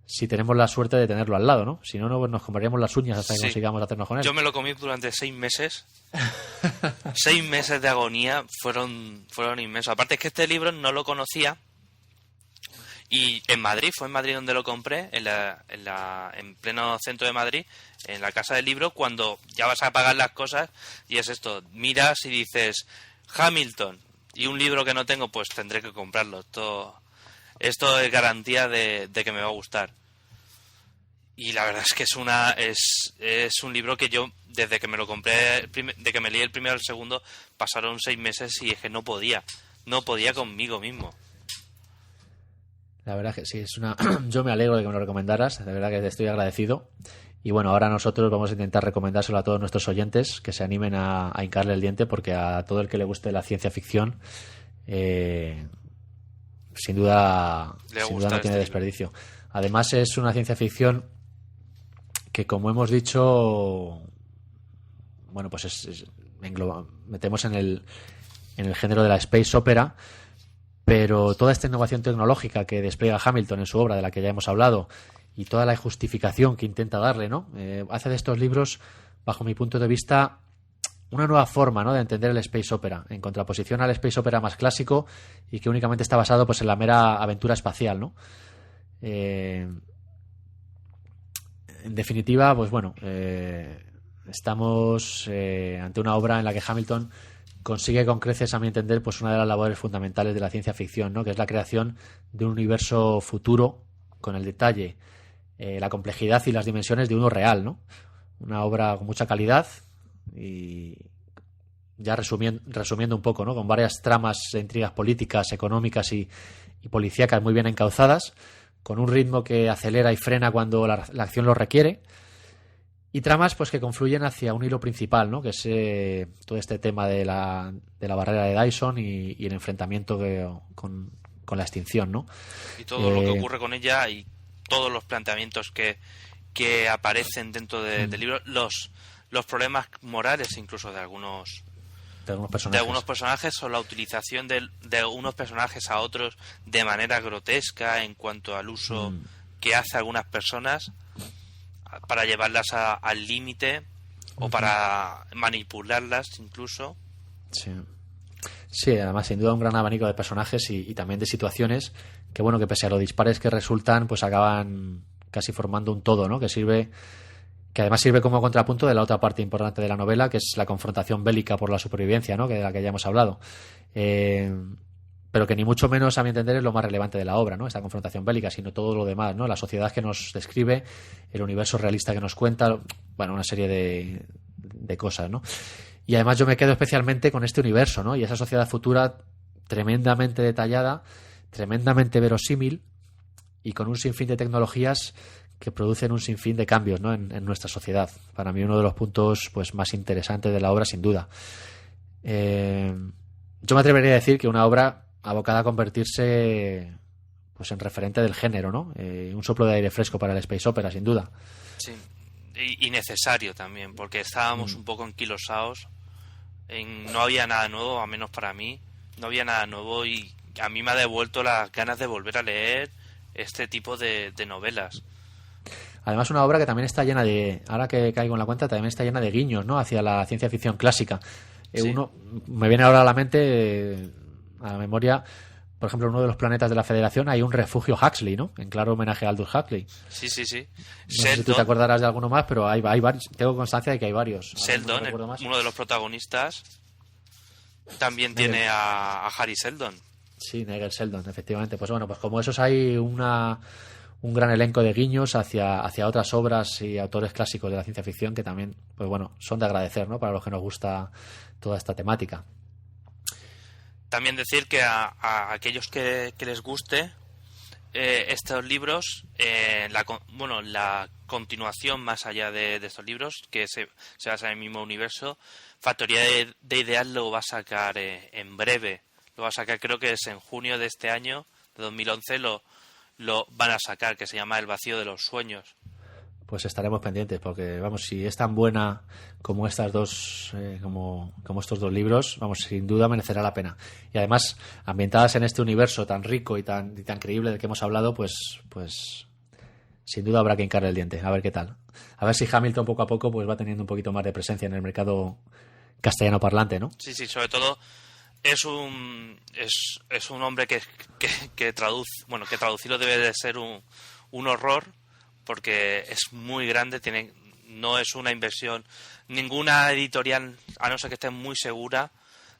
si tenemos la suerte de tenerlo al lado, ¿no? Si no, pues nos comeríamos las uñas hasta que consigamos hacernos con él. Yo me lo comí durante 6 meses. 6 meses de agonía fueron inmensos. Aparte es que este libro no lo conocía. Y fue en Madrid donde lo compré, en pleno centro de Madrid, en la Casa del Libro, cuando ya vas a pagar las cosas, y es esto, miras y dices, Hamilton, y un libro que no tengo, pues tendré que comprarlo. Esto es garantía de que me va a gustar. Y la verdad es que es un libro que yo, desde que me lo compré, de que me leí el primero al segundo, pasaron 6 meses y es que no podía conmigo mismo. La verdad que sí, yo me alegro de que me lo recomendaras, de verdad que te estoy agradecido. Y bueno, ahora nosotros vamos a intentar recomendárselo a todos nuestros oyentes que se animen a hincarle el diente, porque a todo el que le guste la ciencia ficción, sin duda no tiene desperdicio. Además es una ciencia ficción que, como hemos dicho, bueno, pues metemos en el género de la space opera. Pero toda esta innovación tecnológica que despliega Hamilton en su obra, de la que ya hemos hablado, y toda la justificación que intenta darle, ¿no? Hace de estos libros, bajo mi punto de vista, una nueva forma, ¿no?, de entender el space opera, en contraposición al space opera más clásico y que únicamente está basado pues en la mera aventura espacial, ¿no? En definitiva, pues bueno, estamos ante una obra en la que Hamilton consigue con creces, a mi entender, pues una de las labores fundamentales de la ciencia ficción, ¿no?, que es la creación de un universo futuro con el detalle, la complejidad y las dimensiones de uno real, ¿no? Una obra con mucha calidad y ya resumiendo un poco, ¿no?, con varias tramas e intrigas políticas, económicas y policíacas muy bien encauzadas, con un ritmo que acelera y frena cuando la acción lo requiere. Y tramas pues que confluyen hacia un hilo principal, ¿no?, que es todo este tema de la barrera de Dyson y el enfrentamiento con la extinción, ¿no? Y todo lo que ocurre con ella y todos los planteamientos que aparecen dentro del libro, los problemas morales incluso de algunos personajes o la utilización de unos personajes a otros de manera grotesca en cuanto al uso que hace algunas personas para llevarlas al límite o para manipularlas incluso. Sí, además sin duda un gran abanico de personajes y también de situaciones que, bueno, que pese a los dispares que resultan, pues acaban casi formando un todo, ¿no? Que además sirve como contrapunto de la otra parte importante de la novela, que es la confrontación bélica por la supervivencia, ¿no? Que de la que ya hemos hablado. Pero que ni mucho menos, a mi entender, es lo más relevante de la obra, ¿no? Esta confrontación bélica, sino todo lo demás, ¿no? La sociedad que nos describe, el universo realista que nos cuenta, bueno, una serie de cosas, ¿no? Y además yo me quedo especialmente con este universo, ¿no? Y esa sociedad futura tremendamente detallada, tremendamente verosímil y con un sinfín de tecnologías que producen un sinfín de cambios, ¿no? en nuestra sociedad. Para mí uno de los puntos pues más interesantes de la obra, sin duda. Yo me atrevería a decir que una obra abocada a convertirse pues en referente del género, ¿no? Un soplo de aire fresco para el space opera, sin duda. Sí, y necesario también, porque estábamos un poco enquilosados. No había nada nuevo, al menos para mí. No había nada nuevo y a mí me ha devuelto las ganas de volver a leer este tipo de novelas. Además, una obra que también está llena de, ahora que caigo en la cuenta, también está llena de guiños, ¿no? Hacia la ciencia ficción clásica. Sí. Uno me viene ahora a la mente, a la memoria, por ejemplo, uno de los planetas de la Federación hay un refugio Huxley, ¿no? En claro homenaje a Aldous Huxley. Sí. No sé si tú te acordarás de alguno más, pero hay varios. Tengo constancia de que hay varios. Sheldon, uno de los protagonistas, también tiene a Harry Sheldon. Sí, Nigel Sheldon, efectivamente. Pues bueno, pues como esos hay un gran elenco de guiños hacia otras obras y autores clásicos de la ciencia ficción que también, pues bueno, son de agradecer, ¿no? Para los que nos gusta toda esta temática. También decir que a aquellos que les guste estos libros, la continuación más allá de estos libros, que se basa en el mismo universo, Factoría de Ideas lo va a sacar en breve. Lo va a sacar, creo que es en junio de este año, de 2011, lo van a sacar, que se llama El vacío de los sueños. Pues estaremos pendientes, porque vamos, si es tan buena como estas dos, como estos dos libros, vamos, sin duda merecerá la pena. Y además, ambientadas en este universo tan rico y tan creíble del que hemos hablado, pues sin duda habrá que hincarle el diente, a ver qué tal. A ver si Hamilton poco a poco pues va teniendo un poquito más de presencia en el mercado castellano parlante, ¿no? Sí, sobre todo es un hombre que traducirlo debe de ser un horror, porque es muy grande, no es una inversión, ninguna editorial, a no ser que esté muy segura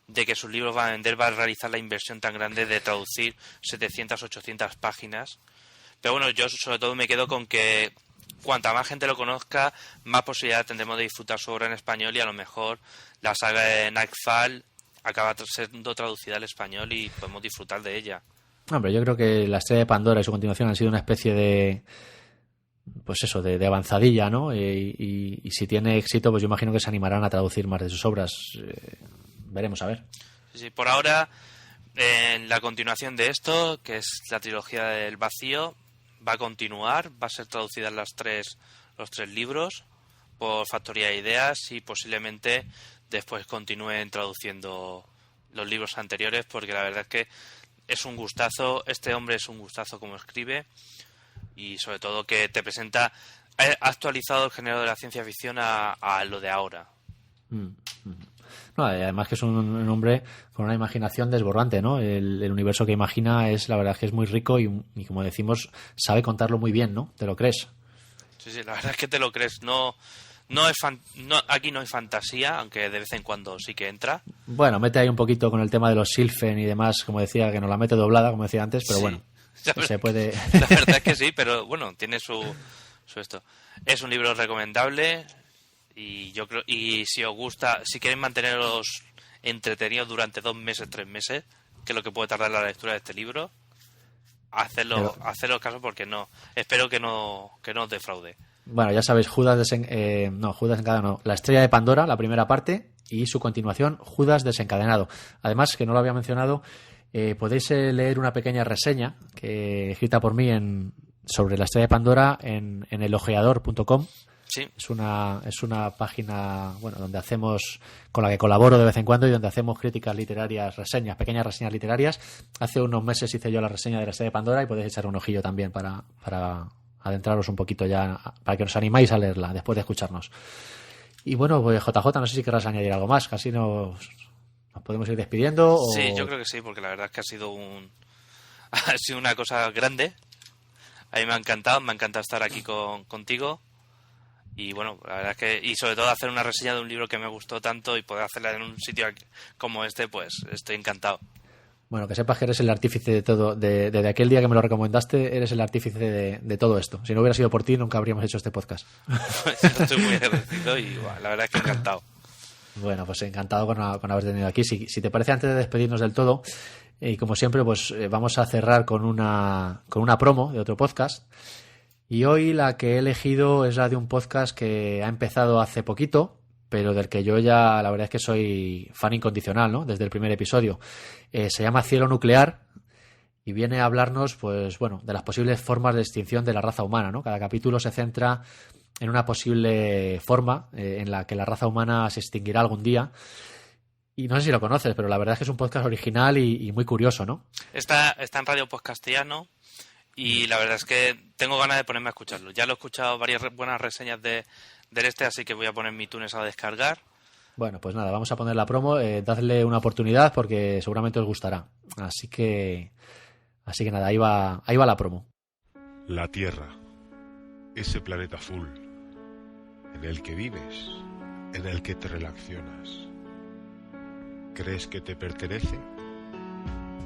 de que sus libros van a vender, va a realizar la inversión tan grande de traducir 700, 800 páginas. Pero bueno, yo sobre todo me quedo con que cuanta más gente lo conozca, más posibilidad tendremos de disfrutar su obra en español, y a lo mejor la saga de Nightfall acaba siendo traducida al español y podemos disfrutar de ella. Hombre, yo creo que La estrella de Pandora y su continuación han sido una especie de de avanzadilla, ¿no? Y si tiene éxito, pues yo imagino que se animarán a traducir más de sus obras. Veremos a ver. Sí, por ahora, en la continuación de esto, que es la trilogía del vacío, va a continuar, va a ser traducida en los tres libros por Factoría de Ideas, y posiblemente después continúen traduciendo los libros anteriores, porque la verdad es que es un gustazo, este hombre es un gustazo como escribe, y sobre todo que te presenta, ha actualizado el género de la ciencia ficción a lo de ahora. No, además que es un hombre con una imaginación desbordante, ¿no? El universo que imagina la verdad es que es muy rico y como decimos, sabe contarlo muy bien, ¿no? ¿Te lo crees? Sí, la verdad es que te lo crees. Aquí no hay fantasía, aunque de vez en cuando sí que entra. Bueno, mete ahí un poquito con el tema de los Sylphen y demás, como decía, que nos la mete doblada, como decía antes, pero sí, bueno, se puede... La verdad es que sí, pero bueno, tiene su esto. Es un libro recomendable, y yo creo, y si os gusta, si queréis manteneros entretenidos durante 2 meses, 3 meses, que es lo que puede tardar la lectura de este libro, hacedlo caso, porque espero que no os defraude. Bueno, ya sabéis, Judas desencadenado no. La estrella de Pandora, la primera parte, y su continuación, Judas desencadenado. Además, que no lo había mencionado, podéis leer una pequeña reseña escrita por mí sobre la estrella de Pandora en elojeador.com. Sí. Es una página, bueno, con la que colaboro de vez en cuando, y donde hacemos críticas literarias, pequeñas reseñas literarias. Hace unos meses hice yo la reseña de la estrella de Pandora, y podéis echar un ojillo también para adentraros un poquito ya, para que os animáis a leerla después de escucharnos. Y bueno, pues JJ, no sé si querrás añadir algo más, casi nos podemos ir despidiendo. Sí, yo creo que sí, porque la verdad es que ha sido una cosa grande. A mí me ha encantado estar aquí contigo. Y bueno, la verdad es que, y sobre todo hacer una reseña de un libro que me gustó tanto y poder hacerla en un sitio como este, pues estoy encantado. Bueno, que sepas que eres el artífice de todo, desde aquel día que me lo recomendaste, eres el artífice de todo esto. Si no hubiera sido por ti, nunca habríamos hecho este podcast. Pues estoy muy agradecido y bueno, la verdad es que encantado. Bueno, pues encantado con haberte tenido aquí. Si te parece, antes de despedirnos del todo, y como siempre, pues vamos a cerrar con una promo de otro podcast. Y hoy la que he elegido es la de un podcast que ha empezado hace poquito, pero del que yo ya la verdad es que soy fan incondicional, ¿no? Desde el primer episodio. Se llama Cielo Nuclear y viene a hablarnos, pues bueno, de las posibles formas de extinción de la raza humana, ¿no? Cada capítulo se centra en una posible forma en la que la raza humana se extinguirá algún día. Y no sé si lo conoces, pero la verdad es que es un podcast original y muy curioso, ¿no? Está en Radio Podcastellano. Y la verdad es que tengo ganas de ponerme a escucharlo. Ya lo he escuchado varias buenas reseñas del así que voy a poner mi iTunes a descargar. Bueno, pues nada, vamos a poner la promo. Dadle una oportunidad porque seguramente os gustará. Así que nada, ahí va la promo. La Tierra, ese planeta azul, en el que vives, en el que te relacionas. ¿Crees que te pertenece?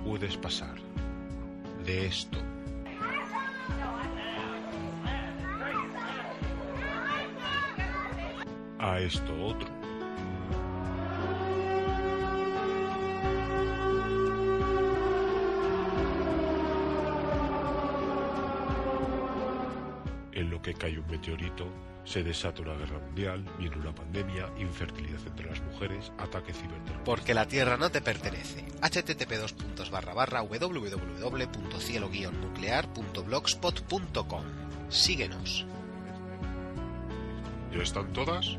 Puedes pasar de esto a esto otro. En lo que cae un meteorito, se desata una guerra mundial, viene una pandemia, infertilidad entre las mujeres, ataque ciberterrorista. Porque la Tierra no te pertenece. http://www.cielo-nuclear.blogspot.com. Síguenos. ¿Ya están todas?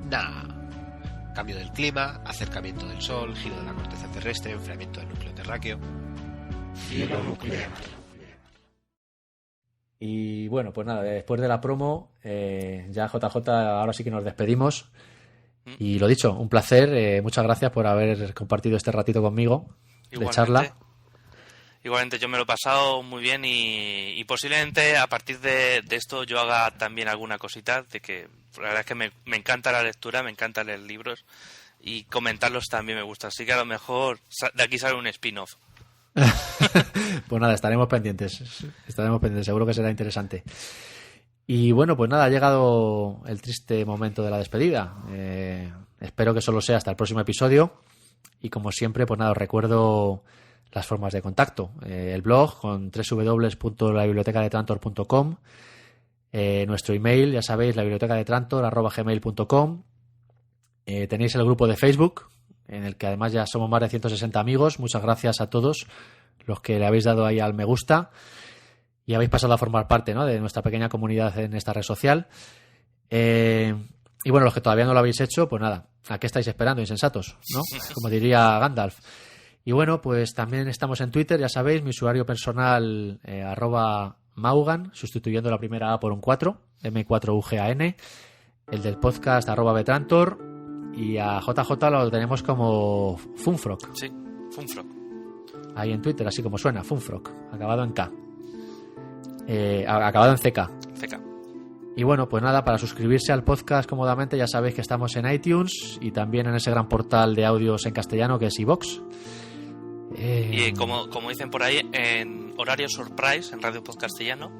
Nah. Cambio del clima, acercamiento del Sol, giro de la corteza terrestre, enfriamiento del núcleo terráqueo. Cielo Nuclear. Y bueno, pues nada, después de la promo, ya JJ, ahora sí que nos despedimos. Y lo dicho, un placer. Muchas gracias por haber compartido este ratito conmigo de charla. Igualmente, yo me lo he pasado muy bien y posiblemente a partir de esto yo haga también alguna cosita, de que la verdad es que me encanta la lectura, me encanta leer libros y comentarlos también me gusta. Así que a lo mejor de aquí sale un spin-off. Pues nada, estaremos pendientes, seguro que será interesante. Y bueno, pues nada, ha llegado el triste momento de la despedida. Espero que solo sea hasta el próximo episodio y como siempre, pues nada, os recuerdo las formas de contacto. El blog con www.labibliotecadetrantor.com, nuestro email, ya sabéis, labibliotecadetrantor@gmail.com. Tenéis el grupo de Facebook, en el que además ya somos más de 160 amigos. Muchas gracias a todos los que le habéis dado ahí al me gusta y habéis pasado a formar parte, ¿no?, de nuestra pequeña comunidad en esta red social. Y bueno, los que todavía no lo habéis hecho, pues nada, ¿a qué estáis esperando, insensatos?, ¿no? Como diría Gandalf. Y bueno, pues también estamos en Twitter, ya sabéis, mi usuario personal @Maugan, sustituyendo la primera A por un 4, M4UGAN, el del podcast @Betrantor, y a JJ lo tenemos como Funfrog. Sí, Funfrog. Ahí en Twitter, así como suena, Funfrog, acabado en K. Acabado en CK. Y bueno, pues nada, para suscribirse al podcast cómodamente ya sabéis que estamos en iTunes y también en ese gran portal de audios en castellano que es iVoox. Y como dicen por ahí, en horario surprise en Radio Podcastellano.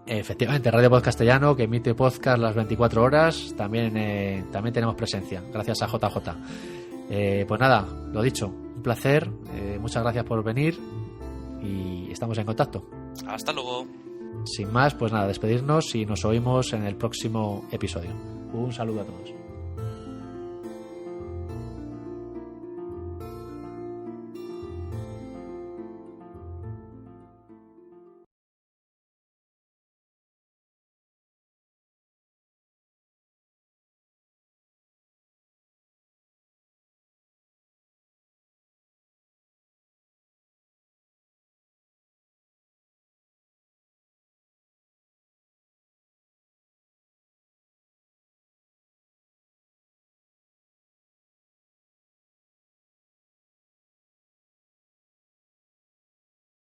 Efectivamente, Radio Podcastellano, que emite podcast las 24 horas, también tenemos presencia, gracias a JJ. Pues nada, lo dicho, un placer, muchas gracias por venir y estamos en contacto. Hasta luego. Sin más, pues nada, despedirnos y nos oímos en el próximo episodio. Un saludo a todos.